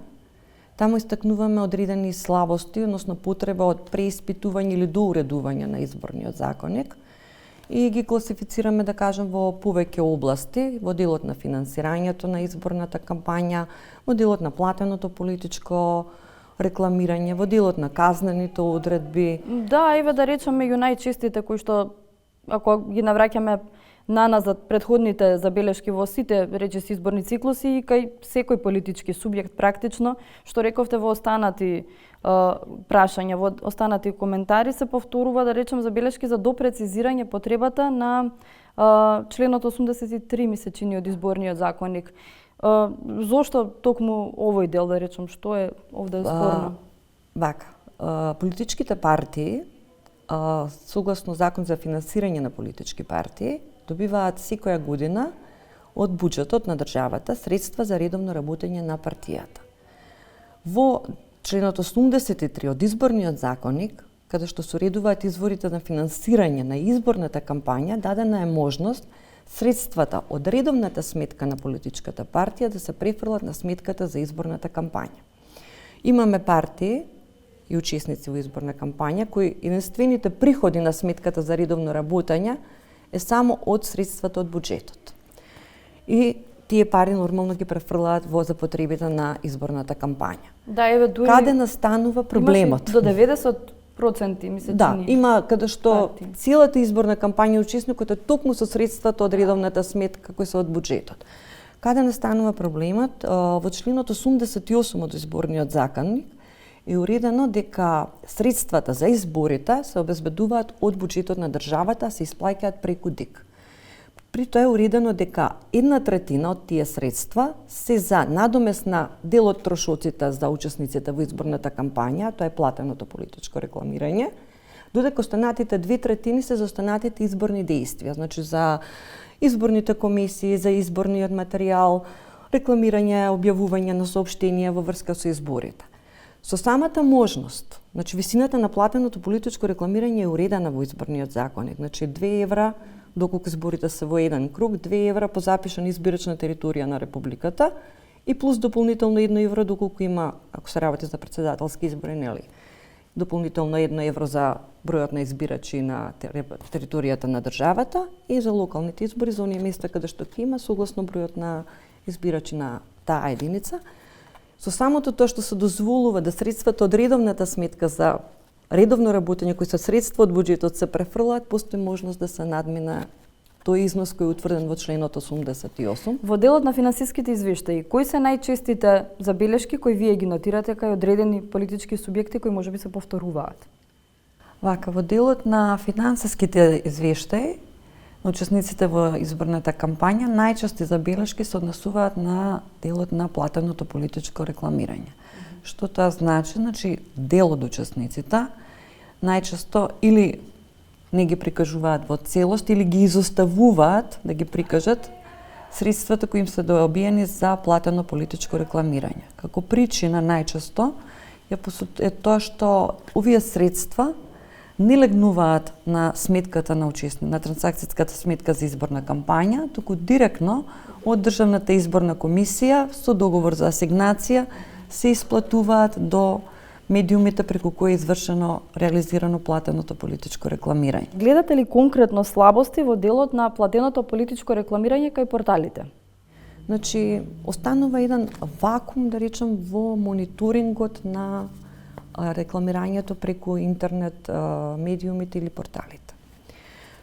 таму истакнуваме одредени слабости, односно потреба од преиспитување или доуредување на изборниот законник и ги класифицираме, да кажем, во повеќе области, во делот на финансирањето на изборната кампања, во делот на платеното политичко рекламирање, во делот на казнените одредби. Да, еве да речеме меѓу најчестите кои што ако ги навраќаме наназад предходните забелешки во сите речиси изборни циклуси и кај секој политички субјект практично, што рековте во останати прашања, во останати коментари се повторува да речем забелешки за допрецизирање потребата на членот 83 ми се чини од изборниот законник. Зошто токму овој дел да речем што е овде спорно? Политичките партии согласно закон за финансирање на политички партии добиваат секоја година од буџетот на државата средства за редовно работење на партијата. Во членот 83 од изборниот законник, каде што се уредуваат изворите на финансирање на изборната кампања, дадена е можност средствата од редовната сметка на политичката партија да се префрлат на сметката за изборната кампања. Имаме партии и учесници во изборна кампања кои единствените приходи на сметката за редовно работење е само од средствата од буџетот. И тие пари нормално ги префрлаат во за потребите на изборната кампања. Да, еве дури Каде настанува проблемот? До 90% ми се чини. Да, има каде што партии. целата изборна кампања учесникот е токму со средствата од редовната сметка кои се од буџетот. Каде настанува проблемот? Во членот 88 од изборниот законник е уредено дека средствата за изборите се обезбедуваат од буџетот на државата, се исплаќаат преку ДИК. При тоа е уредено дека 1/3 од тие средства се за надомесна дел од трошоците за учесниците во изборната кампања, тоа е платеното политичко рекламирање, додека останатите 2/3 се за останатите изборни дејствија, значи за изборните комисии, за изборниот материјал, рекламирање, објавување на соопштенија во врска со изборите. Со самата можност, значи висината на платеното политичко рекламирање е уредена во изборниот законник, значи 2 евра доколку изборите се во еден круг, 2 евра по запишан избирачна територија на републиката и плюс дополнително 1 евро доколку има, ако се работи за председателски избори, нели, дополнително 1 евро за бројот на избирачи на територијата на државата и за локалните избори за оние места каде што ќе има согласно бројот на избирачи на таа единица. Со самото тоа што се дозволува да средствата од редовната сметка за редовно работење кои се средства од буџетот се префрлаат, постои можност да се надмина тој износ кој е утврден во членот 88. Во делот на финансиските извештаи, кои се најчестите забелешки кои вие ги нотирате кај одредени политички субјекти кои можеби се повторуваат? Во делот на финансиските извештаи на учесниците во изборната кампања, најчести забелешки се однесуваат на делот на платеното политичко рекламирање. Што тоа значи? Значи, дел од учесниците најчесто или не ги прикажуваат во целост или ги изоставуваат да ги прикажат средствата кои им се добиени за платено политичко рекламирање. Како причина најчесто е тоа што овие средства не легнуваат на сметката на учесник, на трансакцијската сметка за изборна кампања, туку директно од Државната изборна комисија со договор за асигнација се исплатуваат до медиумите преку кои е извршено, реализирано платеното политичко рекламирање. Гледате ли конкретно слабости во делот на платеното политичко рекламирање кај порталите? Значи, останува еден вакуум, да речем, во мониторингот на рекламирањето преку интернет медиумите или порталите.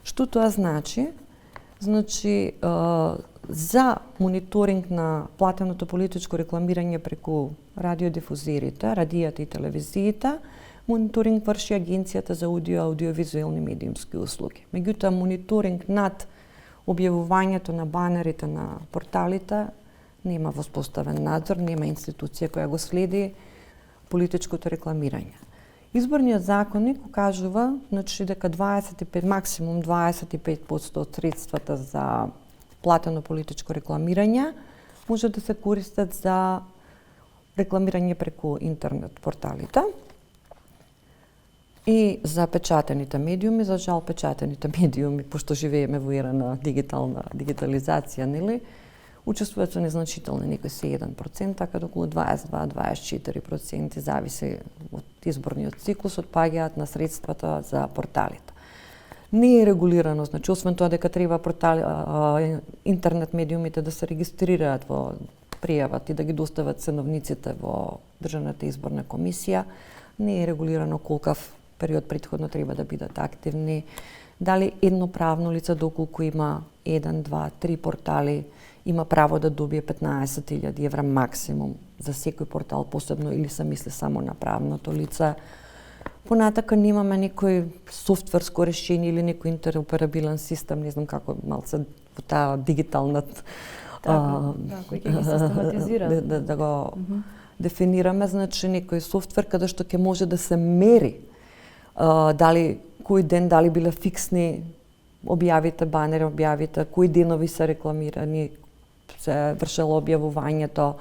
Што тоа значи? Значи, за мониторинг на платеното политичко рекламирање преку радиодифузерите, радијата и телевизиите, мониторинг врши Агенцијата за аудиовизуелни медиумски услуги. Меѓутоа, мониторинг над објавувањето на банерите на порталите нема воспоставен надзор, нема институција која го следи политичкото рекламирање. Изборниот законник кажува, значи, дека 25, максимум 25% од средствата за платено политичко рекламирање може да се користат за рекламирање преку интернет порталите и за печатените медиуми. За жал, печатените медиуми, пошто живееме во ера на дигитализација, нели, учествуваат со незначителни, некои се 1%, така да околу 22-24% зависи од изборниот циклус, отпаѓаат на средствата за порталите. Не е регулирано, значи, освен тоа дека треба интернет медиумите да се регистрираат во пријават и да ги достават ценовниците во Државната изборна комисија. Не е регулирано колкав период претходно треба да бидат активни. Дали едно правно лице, доколку има 1, 2, 3 портали, има право да добие 15.000 евра максимум за секој портал посебно, или се мисли само на правното лице. Понатака немаме некој софтверско решение или некој интероперабилен систем, не знам како малце во таа дигитална кој ќе ги систематизира. Да го дефинираме, значи некој софтвер каде што ќе може да се мери дали кој ден дали биле фиксни објавите, банери објавите, кои денови се рекламирани, се вршело објавувањето,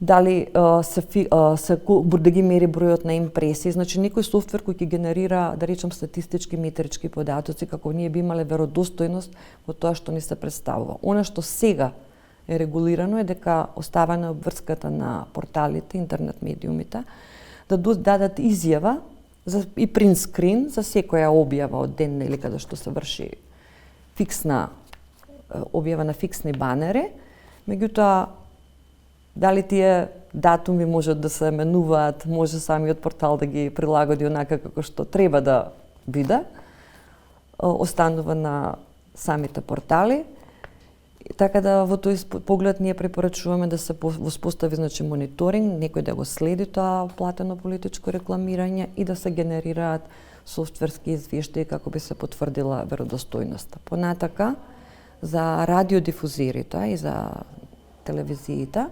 дали да ги мери бројот на импресии, значи некој софтвер кој ќе генерира, да речем, статистички метрички податоци, како ние би имале веродостојност во тоа што ни се представува. Она што сега е регулирано е дека оставена обврската на порталите, интернет медиумите, да дадат изјава и принт скрин за секоја објава од ден или каде што се врши фиксна објава на фиксни банери, меѓутоа дали тие датуми можат да се менуваат, може самиот портал да ги прилагоди онака како што треба да биде, останува на самите портали. Така да во тој поглед ние препорачуваме да се воспостави, значи, мониторинг, некој да го следи тоа платено политичко рекламирање и да се генерираат софтверски извештаи како би се потврдила веродостојноста. Понатака, за радиодифузирите и за телевизиите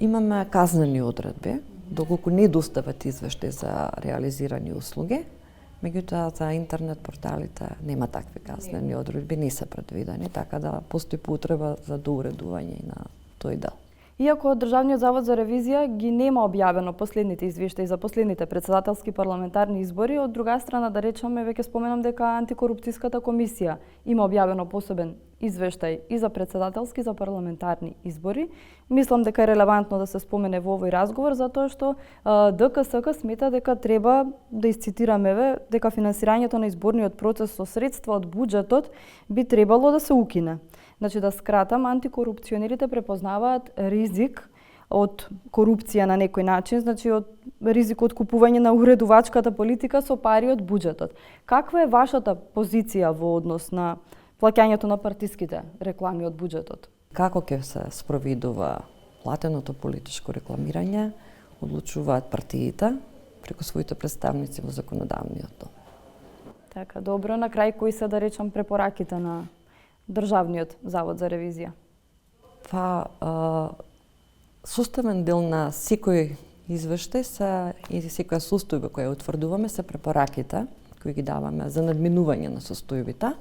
имаме казнени одредби, доколку не достават извештаи за реализирани услуги. Меѓутоа, за интернет порталите нема такви казнени одредби, не се предвидени, така да постои потреба за доуредување на тој дел. Иако Државниот завод за ревизија ги нема објавено последните извештаи за последните претседателски парламентарни избори, од друга страна да речеме, веќе споменам дека антикорупцијската комисија има објавено посебен извештај и за претседателски, за парламентарни избори. Мислам дека е релевантно да се спомене во овој разговор, затоа што ДКСК смета дека треба, да исцитираме, дека финансирањето на изборниот процес со средства од буџетот би требало да се укине. Значи, да скратам, антикорупционерите препознаваат ризик од корупција на некој начин, значи од ризик од купување на уредувачката политика со пари од буџетот. Каква е вашата позиција во однос на плаќањето на партиските реклами од буџетот? Како ќе се спроведува платеното политичко рекламирање, одлучуваат партиите преку своите представници во законодавниот дом. Така, добро. На крај, кои се, да речам, препораките на Државниот завод за ревизија? Составен дел на секој извештај и секоја состојба која утврдуваме се препораките кои ги даваме за надминување на состојбите.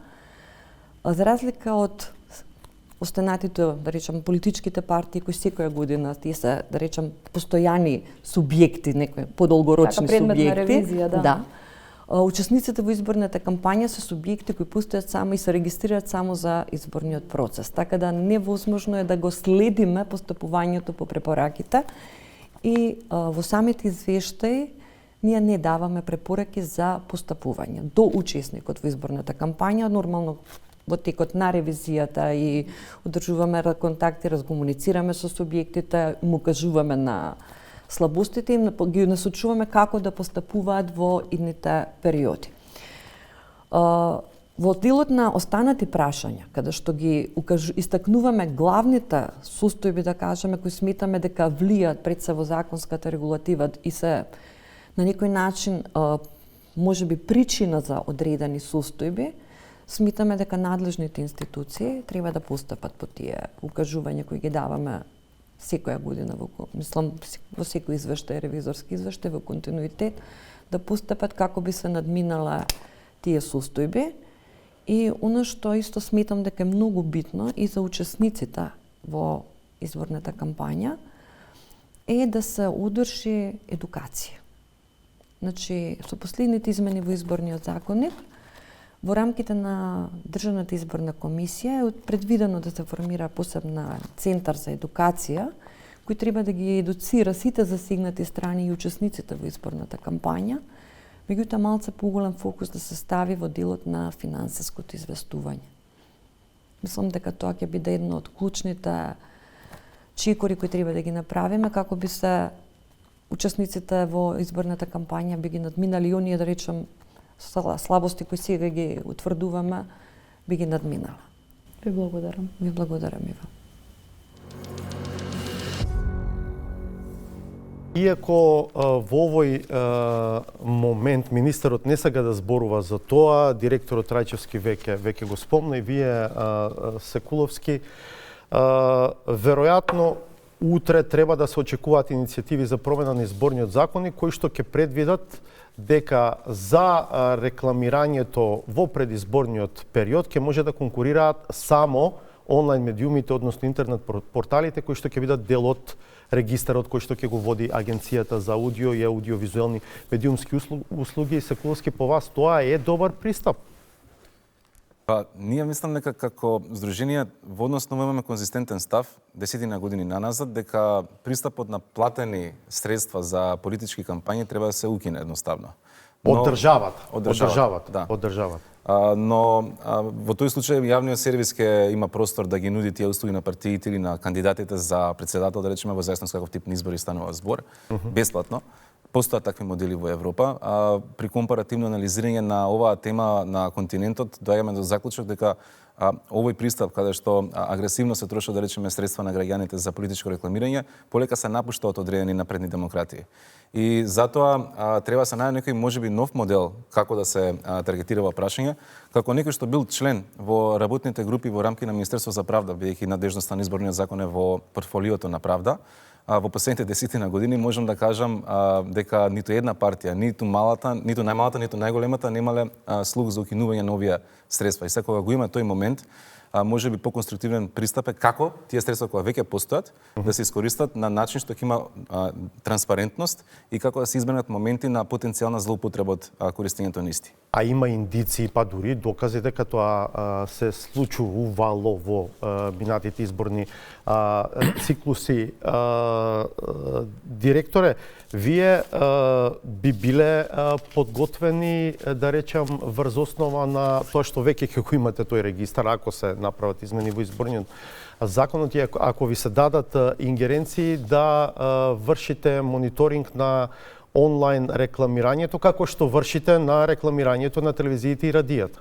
За разлика од останатите, да речем, политичките партии кои секоја година тие се, да речем, постојани субјекти, некои подолгорочни субјекти. На ревизија, да. Учесниците во изборната кампања се субјекти кои постојат само и се регистрираат само за изборниот процес. Така да невозможно е да го следиме постапувањето по препораките и во самите извештаи ние не даваме препораки за постапување до учесникот во изборната кампања. Нормално во текот на ревизијата и одржуваме контакти, разкомуницираме со субјектите, му кажуваме на слабостите им, ги насочуваме како да постапуваат во идните периоди. Во делот на останати прашања, каде што ги истакнуваме главните состојби, да кажеме, кои сметаме дека влијаат пред се во законската регулатива и се на некој начин можеби причина за одредени состојби, сметаме дека надлежните институции треба да постапат по тие укажувања кои ги даваме секоја година, мислам, во секој извештај, ревизорски извештај, во континуитет, да постапат како би се надминале тие состојби. И оно што исто сметам дека е многу битно и за учесниците во изборната кампања е да се одржи едукација. Значи, со последните измени во изборниот законник, во рамките на Државната изборна комисија е предвидено да се формира посебна центар за едукација, кој треба да ги едуцира сите засегнати страни и учесниците во изборната кампања, меѓутоа малце поголем фокус да се стави во делот на финансиското известување. Мислам дека тоа ќе биде едно од клучните чекори кои треба да ги направиме како би се учесниците во изборната кампања би ги надминали и оние, да речем, слабости кои сега ги утврдуваме, би ги надминала. Ви благодарам. Ви благодарам и вам. Иако во овој момент министерот не сака да зборува за тоа, директорот Рајчевски веќе го спомна и вие Секуловски, веројатно утре треба да се очекуваат иницијативи за промена на изборниот закони кои што ќе предвидат дека за рекламирањето во предизборниот период ќе може да конкурираат само онлайн медиумите, односно интернет порталите кои што ќе бидат дел од регистарот кој што ќе го води Агенцијата за аудио и аудиовизуелни медиумски услуги. Секуловски, по вас тоа е добар пристап? Па, ние мислам дека како здружение во односно имаме конзистентен став 10 години наназад дека пристапот на платени средства за политички кампањи треба да се укине едноставно. Од државата. Од државата, да. Од државата. Но во тој случај јавниот сервис ќе има простор да ги нуди тие услуги на партиите или на кандидатите за председател, да речеме, во зависност каков тип на избори станува збор, бесплатно. Постојат такви модели во Европа, а при компаративно анализирање на оваа тема на континентот доаѓаме до заклучок дека овој пристап каде што агресивно се трошат, да речеме, средства на граѓаните за политичко рекламирање, полека се напушта од одредени напредни демократии. И затоа треба се најде некој можеби нов модел како да се таргетира ова прашање, како некој што бил член во работните групи во рамки на Министерство за правда, бидејќи надежноста на изборниот закон е во портфолиото на правда. Во последните 10 години можам да кажам дека ниту една партија, ниту малата, ниту најмалата, ниту најголемата немале слух за укинување на овие средства. И секогаш го има тој момент, може би поконструктивен пристап е како тие средства кои веќе постојат да се искористат на начин што ќе има транспарентност и како да се избегнат моменти на потенцијална злоупотреба од користењето на исти. А има индиции, па дури докази дека тоа се случувало во минатите изборни циклуси. Директоре, вие би биле подготвени, да речам, врз основа на тоа што веќе ќе го имате тој регистар, ако се направат измени во изборниот законот и ако ви се дадат ингеренции да вршите мониторинг на онлайн рекламирањето, како што вршите на рекламирањето на телевизиите и радијата?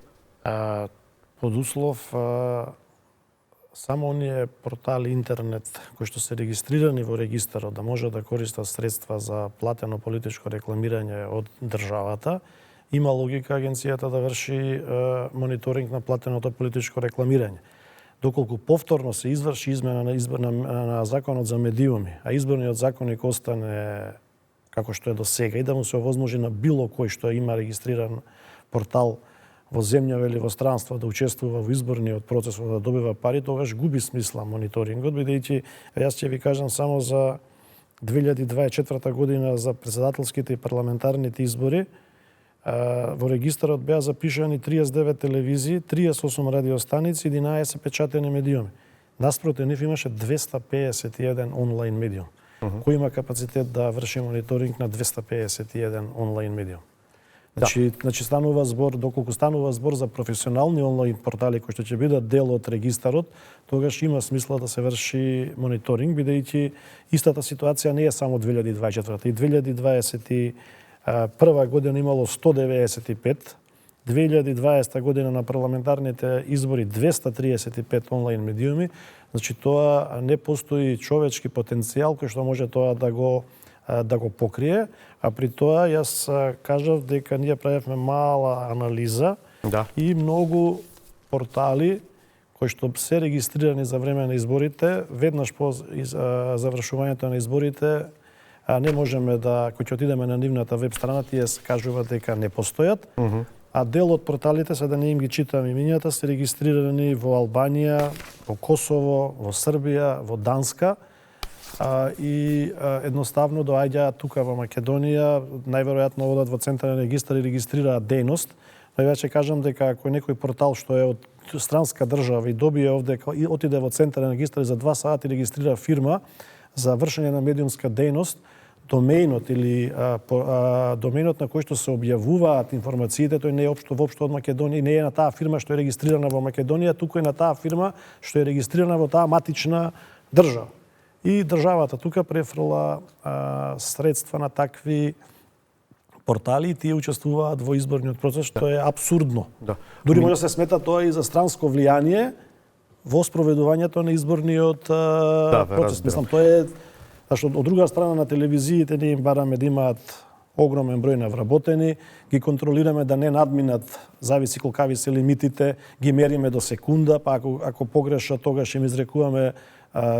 Под услов само оние портали интернет кои што се регистрирани во регистарот да можат да користат средства за платено политичко рекламирање од државата, има логика агенцијата да врши мониторинг на платеното политичко рекламирање. Доколку повторно се изврши измена на законот за медиуми, а изборниот законник остане како што е до сега и да му се овозможи на било кој што има регистриран портал во земјава или во странство да учествува во изборниот процес, да добива пари, тогаш губи смисла мониторингот, бидејќи јас ќе ви кажам само за 2024 година за председателските и парламентарните избори во регистарот беа запишани 39 телевизии, 38 радиостаници, 11 печатени медиуми. Наспроти нив имаше 251 онлайн медиум, кој има капацитет да врши мониторинг на 251 онлайн медиум. Значи станува збор, доколку станува збор за професионални онлайн портали кои што ќе бидат дел од регистарот, тогаш има смисла да се врши мониторинг, бидејќи истата ситуација не е само 2024, и 2021 година имало 195, 2020 година на парламентарните избори 235 онлайн медиуми, значи тоа не постои човечки потенцијал кој што може тоа да го покрие, а при тоа јас кажав дека ние правевме мала анализа и многу портали кои што се регистрирани за време на изборите, веднаш по завршувањето на изборите не можеме да, кој ќе отидеме на нивната веб страна, тие се кажуваат дека не постојат, а дел од порталите, се да не им ги читам имињата, се регистрирани во Албанија, во Косово, во Србија, во Данска, и едноставно доаѓаат тука во Македонија, најверојатно одат во централен регистар и регистрираат дејност. Но веќе кажам дека ако некој портал што е од странска држава и добие овде и отиде во централен регистар и за 2 сати регистрира фирма за вршење на медиумска дејност, домејнот или домејнот на кој што се објавуваат информациите, тој не е воопшто од Македонија, не е на таа фирма што е регистрирана во Македонија, туку е на таа фирма што е регистрирана во таа матична држава. И државата тука префрла средства на такви портали и тие учествуваат во изборниот процес, што е абсурдно. Да. Дури може да се смета тоа и за странско влијание во спроведувањето на изборниот процес. Мислам, тоа е, зашто од друга страна на телевизиите ние им бараме да имаат огромен број на вработени, ги контролираме да не надминат, зависи колкави се лимитите, ги мериме до секунда, па ако погрешат, тогаш им изрекуваме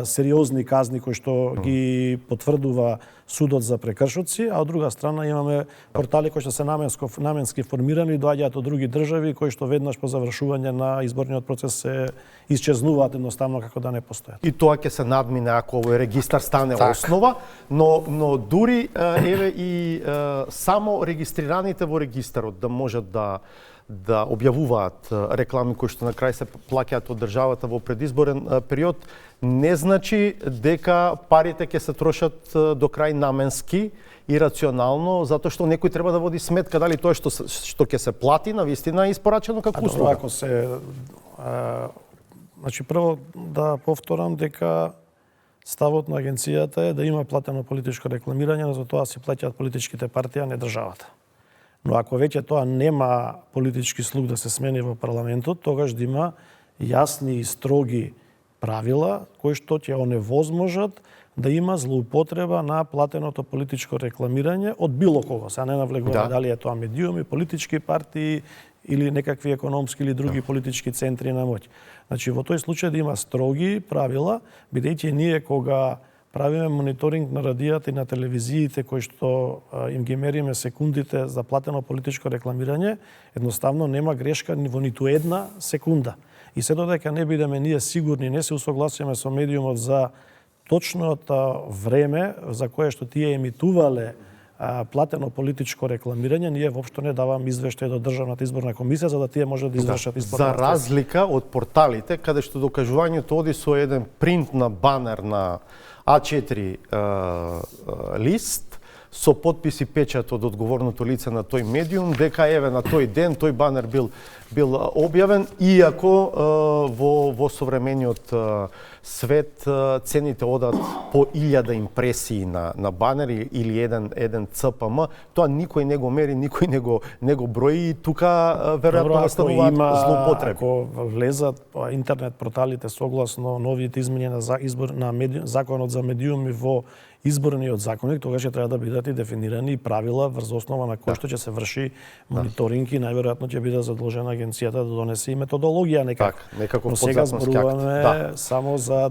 сериозни казни кои што ги потврдува судот за прекршоци, а од друга страна имаме портали кои што се наменски формирани, доаѓаат од други држави кои што веднаш по завршување на изборниот процес се исчезнуваат едноставно како да не постојат. И тоа ќе се надмине ако овој регистар стане основа, но дури еве и само регистрираните во регистарот да можат да објавуваат реклами кои што на крај се плаќаат од државата во предизборен период, не значи дека парите ќе се трошат до крај наменски и рационално, затоа што некој треба да води сметка дали тоа што ќе се плати на вистина е испорачено како услуга. Ако се значи прво да повторам дека ставот на агенцијата е да има платено политичко рекламирање, но за тоа си плаќаат политичките партии, а не државата. Но ако веќе тоа нема политички слуг да се смени во парламентот, тогаш да има јасни и строги правила кои што ќе оневозможат да има злоупотреба на платеното политичко рекламирање од било кого. Сега не навлегуваме дали е тоа медиуми, политички партии или некакви економски или други политички центри на моќ. Значи во тој случај да има строги правила, бидејќи ние кога правиме мониторинг на радијата и на телевизиите кои што им ги мериме секундите за платено политичко рекламирање, едноставно нема грешка во ниту една секунда. И се додека не бидеме ние сигурни, не се усогласиме со медиумот за точното време за кое што тие емитувале платено политичко рекламирање, ние воопшто не даваме извештај до Државната изборна комисија за да тие можат да извршат изборна. За разлика од порталите каде што докажувањето оди со еден принт на банер на А4 лист со подпис и печат од одговорното лице на тој медиум, дека еве на тој ден тој банер бил објавен, иако во современиот свет цените одат по 1000 импресии на банер или еден ЦПМ, тоа никој не го мери, никој не го брои и тука веројатно настануваат злоупотреби. Ако влезат интернет порталите согласно новите изменења за избор на законот за медиуми во изборниот законник, тогаш ќе треба да бидат и дефинирани правила врз основа на кои што ќе се врши мониторинг и најверојатно ќе биде задолжена агенцијата да донесе и методологија некаков. Но сега зборуваме само за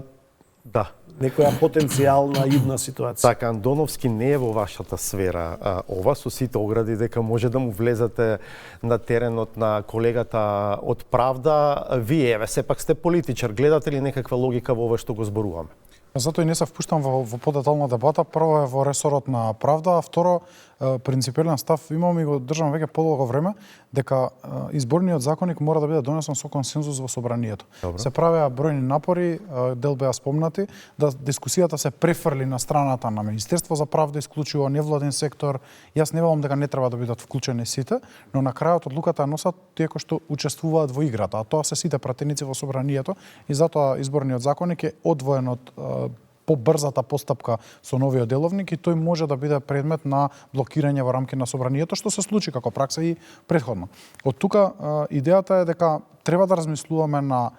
некоја потенцијална идна ситуација. Така, Андоновски не е во вашата сфера ова, со сите огради дека може да му влезете на теренот на колегата од Правда. Вие, еве, сепак сте политичар, гледате ли некаква логика во ова што го зборуваме? Затоа и не се впуштам во подетална дебата. Прво е во ресорот на Правда, а второ, принципиелен став имам и го држам веќе подолго време, дека изборниот законник мора да биде донесен со консензус во собранието. Добре. Се правеа бројни напори, дел беа спомнати, да дискусијата се префрли на страната на Министерство за правда, исклучиво невладен сектор. Јас не велам дека не треба да бидат вклучени сите, но на крајот одлуката носат тие кои што учествуваат во играта, а тоа се сите пратеници во собранието и затоа изборниот законник е одвоен од побрзата постапка со новиот деловник и тој може да биде предмет на блокирање во рамки на собранието, што се случи како пракса и претходно. Од тука идејата е дека треба да размислуваме на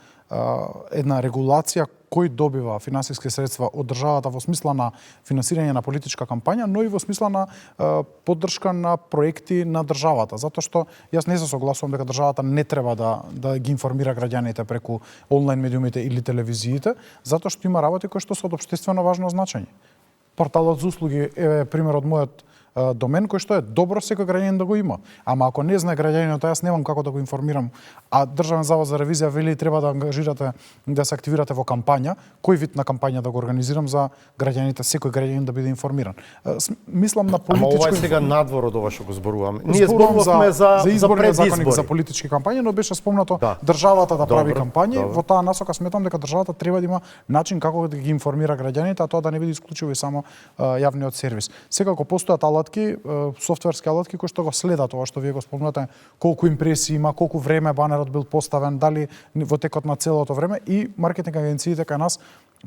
една регулација кој добива финансиски средства од државата во смисла на финансирање на политичка кампања, но и во смисла на поддршка на проекти на државата, затоа што јас не се согласувам дека државата не треба да ги информира граѓаните преку онлайн медиумите или телевизиите, затоа што има работи кои што се од општествено важно значење. Порталот за услуги е пример од мојот домен кој што е добро секој граѓанин да го има. Ама ако не знае граѓанинот, јас немам како да го информирам, а Државен завод за ревизија вели треба да ангажирате да се активирате во кампања, кој вид на кампања да го организирам за граѓаните, секој граѓанин да биде информиран. Мислам на политичко. Ама ова е сега надвор од ова што го зборуваме. Ние зборуваме за изборниот законник за политички кампањи, но беше спомнато државата да прави кампањи. Во таа насока сметам дека државата треба да има начин како да ги информира граѓаните, а тоа да не биде исклучиво и само јавниот сервис. Секако постојат софтверски алатки кои што го следат ова што вие го спомнате, колку импресии има, колку време банерот бил поставен, дали во текот на целото време и маркетинг агенциите кај нас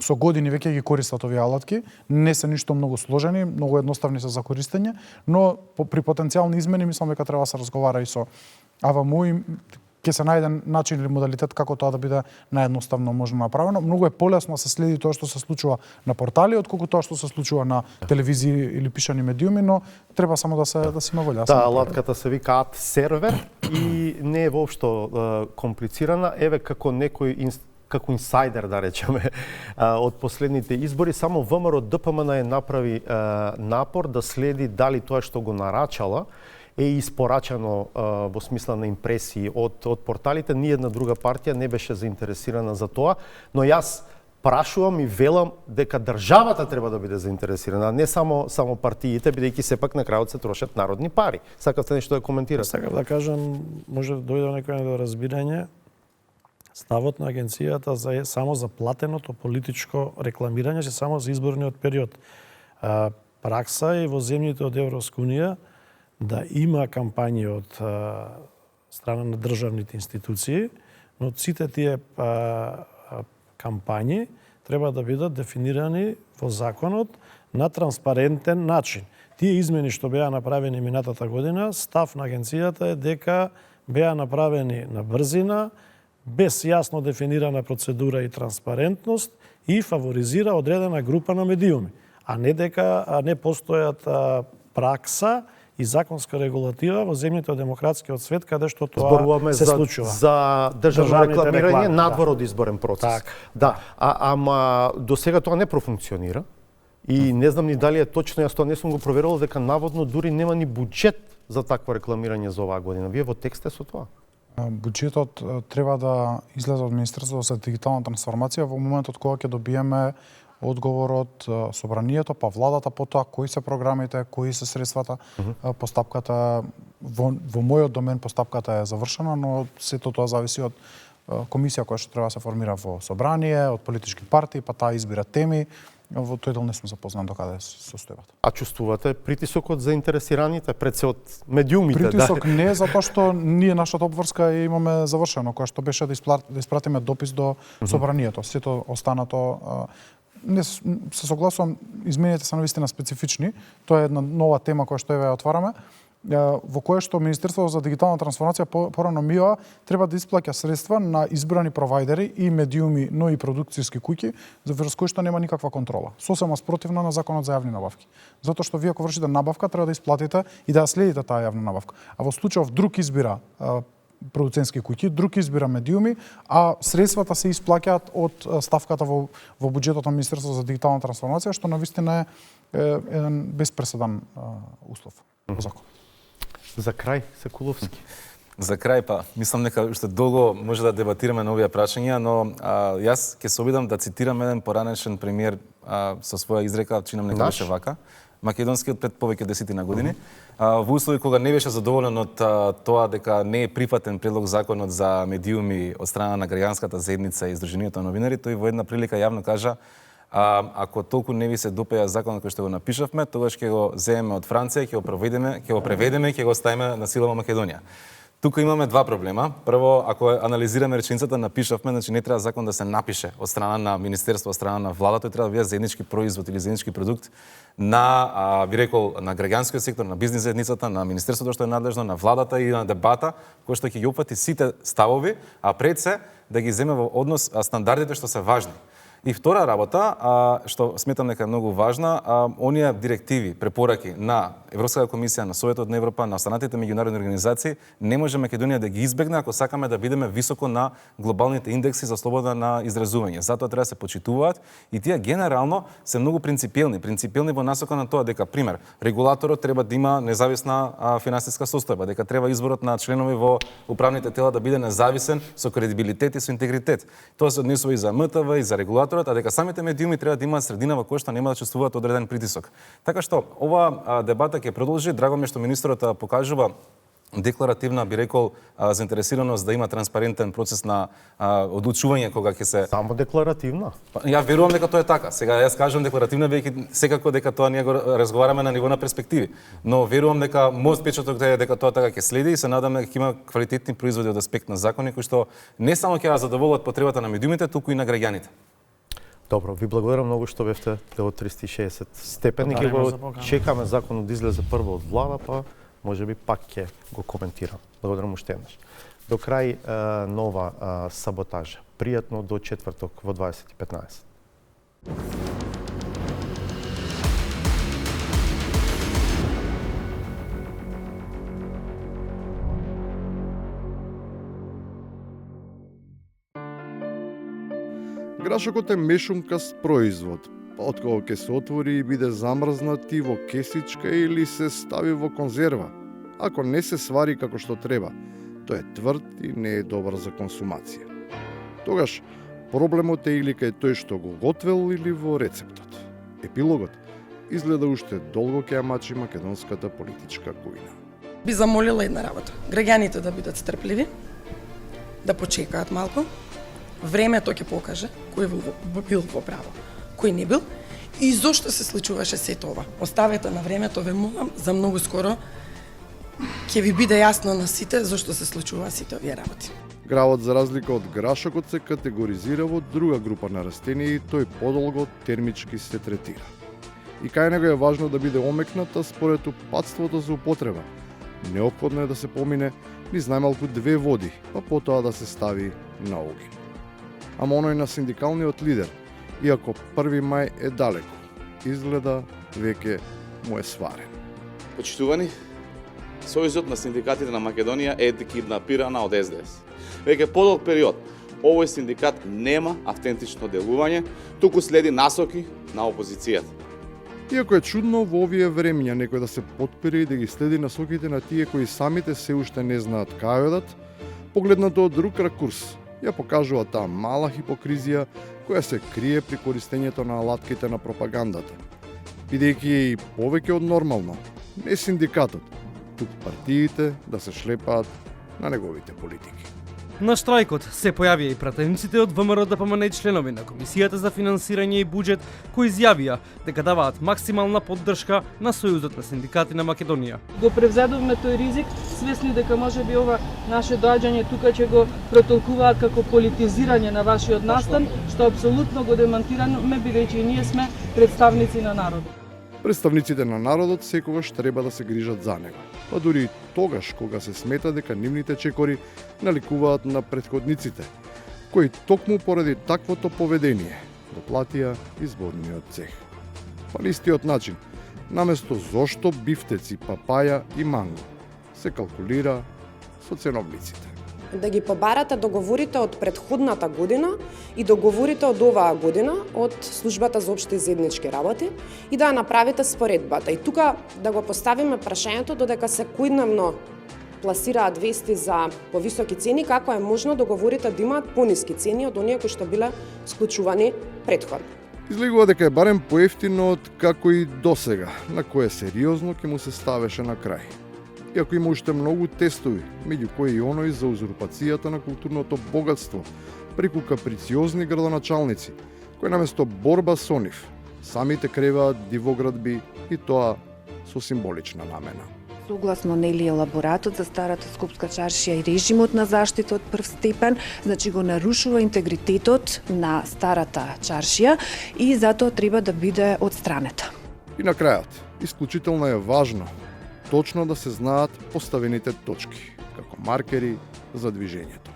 со години веќе ги користат овие алатки, не се ништо многу сложени, многу едноставни се за користење, но при потенцијални измени мислам дека треба да се разговара и со АВМУ и ќе се најде начин или модалитет како тоа да биде наједноставно можно направено. Многу е полесно да се следи тоа што се случува на портали отколку тоа што се случува на телевизии или пишани медиуми, но треба само да се има волја. Да, алатката се вика ад сервер и не е воопшто комплицирана. Еве како некој како инсайдер, да речеме, од последните избори, само ВМРО ДПМН направи напор да следи дали тоа што го нарачала е испорачано во смисла на импресии од порталите. Ни една друга партија не беше заинтересирана за тоа, но јас прашувам и велам дека државата треба да биде заинтересирана, а не само партиите, бидејќи сепак на крајот се трошат народни пари. Сакавте нешто да коментирате? Сакав да кажам, може да дојде некој недоразбирање. Ставот на агенцијата само за платеното политичко рекламирање, се само за изборниот период. Пракса е во земјите од Европска унија да има кампањи од страна на државните институции, но сите тие кампањи треба да бидат дефинирани во законот на транспарентен начин. Тие измени што беа направени минатата година, став на агенцијата е дека беа направени на брзина, без јасно дефинирана процедура и транспарентност и фаворизира одредена група на медиуми, а не дека не постојат пракса и законска регулатива во земјите од демократскиот свет каде што тоа се случува. За државно рекламирање надвор од изборен процес. Так. Да, ама до сега тоа не профункционира и не знам ни дали е точно, јас тоа не сум го проверил, дека наводно дури нема ни буџет за такво рекламирање за оваа година. Вие во текст со тоа? Буџетот треба да излезе од Министерството за дигитална трансформација во моментот кога ќе добиеме одговор од собранието, па владата, потоа кои се програмите, кои се средствата. Постапката во мојот домен постапката е завршена, но сето тоа зависи од комисија која што треба да се формира во собрание, од политички партии, па таа избира теми. Во тој дел не сум запознат до каде се состојат. А чувствувате притисок од заинтересираните, пред се од медиумите? Притисок не, затоа што ние нашата обврска ја имаме завршено, која што беше да испратиме допис до собранието. Сето останато не се согласувам, измените се навистина специфични. Тоа е една нова тема која што ја отвараме, во која што Министерството за дигитална трансформација порано МИОА треба да исплаќа средства на избрани провајдери и медиуми, но и продукцијски куќи, за врз кои што нема никаква контрола. Сосема спротивно на законот за јавни набавки. Затоа што вие ако вршите набавка треба да исплатите и да ја следите таа јавна набавка. А во случајов друг избира продуцентски куќи, друг избира медиуми, а средствата се исплаќаат од ставката во буџетот на Министерството за дигитална трансформација, што навистина е еден безпреседан услов во закон. За крај, Секуловски. За крај, па, мислам дека уште долго може да дебатираме на овие прашања, но јас ќе се обидам да цитирам еден поранешен премиер со своја изрека, чинам нека беше вака. Македонскиот пред повеќе десетина години, во услови кога не беше задоволен од тоа дека не е прифатен предлог законот за медиуми од страна на граѓанската заедница и Сдруженијето на новинари, тој во една прилика јавно кажа: ако толку не ви се допеја законот кој што го напишавме, тогаш ќе го земеме од Франција, ќе го преведеме, ќе го ставиме на сила во Македонија. Тука имаме два проблема. Прво, ако анализираме реченицата напишавме, значи не треба закон да се напише од страна на министерство, од страна на владата, тој треба да биде заеднички производ или заеднички продукт на, би рекол, на граѓанскиот сектор, на бизнис заедницата, на министерството што е надлежно, на владата и на дебата, кој што ќе ги опфати сите ставови, а пред се да ги земе во однос стандардите што се важни. И втора работа, што сметам дека е многу важна, оние директиви, препораки на Европската комисија, на Советот на Европа, на останатите меѓународни организации, не може Македонија да ги избегне ако сакаме да бидеме високо на глобалните индекси за слобода на изразување. Затоа треба да се почитуваат и тие генерално се многу принципиелни. Принципиелни во насока на тоа дека, пример, регулаторот треба да има независна финансиска состојба, дека треба изборот на членови во управните тела да биде независен со кредибилитет и со интегритет. Тоа се однесува и за МТВ и за регулаторот, а дека самите медиуми треба да имаат средина во која што нема да чувствуваат одреден притисок. Така што ова дебата ќе продолжи. Драго ми е што министерот покажува декларативна, би рекол, заинтересираност да има транспарентен процес на одлучување кога ќе се... Само декларативна? Ја верувам дека тоа е така. Сега јас кажам декларативна, веќе секако дека тоа ние го разговараме на ниво на перспективи. Но верувам дека мојот печаток е дека тоа така ќе следи и се надам дека ќе има квалитетни производи од аспект на закони кои што не само ќе задоволат потребата на медиумите, туку и на граѓаните. Добро, ви благодарам многу што бевте дел од 360 степени. Ќе го чекаме законот да излезе прво од влада, па можеби пак ќе го коментирам. Благодарам уште еднаш. До крај нова саботажа. Пријатно до четврток во 20:15. Грашокот е мешункаст производ, од кога ќе се отвори и биде замрзнати во кесичка или се стави во конзерва. Ако не се свари како што треба, тој е тврд и не е добар за консумација. Тогаш проблемот е или кај тој што го готвел или во рецептот. Епилогот изгледа уште долго ќе ја мачи македонската политичка кујна. Би замолила една работа. Граѓаните да бидат стрпливи, да почекаат малку. Времето ќе покаже кој бил во право, кој не бил и зошто се случуваше сето ова. Оставете на времето, ве молам, за многу скоро ќе ви биде јасно на сите зошто се случува сите овие работи. Гравот, за разлика од грашокот, се категоризира во друга група на растенија и тој подолго термички се третира. И кај него е важно да биде омекната според упатството за употреба. Неопходно е да се помине низ најмалку 2 води, па потоа да се стави на огин. Ама оној на синдикалниот лидер, иако 1. мај е далеко, изгледа веќе му е сварен. Почитувани, Сојузот на синдикатите на Македонија е киднапирана од СДС. Веќе подолг период, овој синдикат нема автентично делување, туку следи насоки на опозицијата. Иако е чудно во овие времиња некој да се потпири и да ги следи насоките на тие кои самите се уште не знаат кај одат, погледнато од друг ракурс, ја покажува таа мала хипокризија која се крие при користењето на алатките на пропагандата. Бидејќи е и повеќе од нормално, не синдикатот, туку партиите да се шлепаат на неговите политики. На штрајкот се појавија и пратениците од ВМРО ДПМН и членови на Комисијата за финансирање и буџет, кои изјавија дека даваат максимална поддршка на Сојузот на синдикати на Македонија. Го превзедовме тој ризик, свесни дека можеби ова наше доаѓање тука ќе го протолкуваат како политизирање на вашиот настан, што апсолутно го демантираме, бидејќи ние сме представници на народот. Представниците на народот секогаш треба да се грижат за него, па дури и тогаш кога се смета дека нивните чекори наликуваат на претходниците, кои токму поради таквото поведение го платија изборниот цех. Па на истиот начин, наместо зошто бифтеци, папаја и манго, се калкулира со ценовниците. Да ги побарате договорите од претходната година и договорите од оваа година од Службата за општи и заеднички работи и да ја направите споредбата. И тука да го поставиме прашањето додека секојдневно пласираат вести за повисоки цени, како е можно договорите да имаат пониски цени од оние кои што биле склучувани претходно. Излегува дека е барем поевтино од како и досега, на кое сериозно ќе му се ставеше на крај. Иако има уште многу тестови, меѓу кои и оној за узурпацијата на културното богатство, преку каприциозни градоначалници, кои наместо борба со нив, самите креваат дивоградби и тоа со символична намена. Согласно нели елаборатот за старата Скопска чаршија и режимот на заштита од прв степен, значи го нарушува интегритетот на старата чаршија и затоа треба да биде отстранета. И на крајот, исклучително е важно точно да се знаат поставените точки, како маркери за движењето.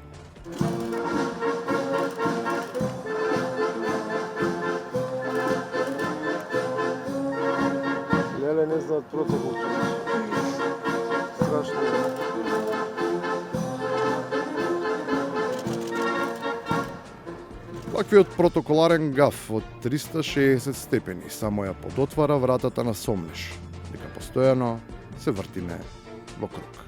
Леле не знаат протокол. Страшно. Ваквиот протоколарен гаф од 360 степени само ја подотвара вратата на сомнеш, дека постојано се вртиме во круг.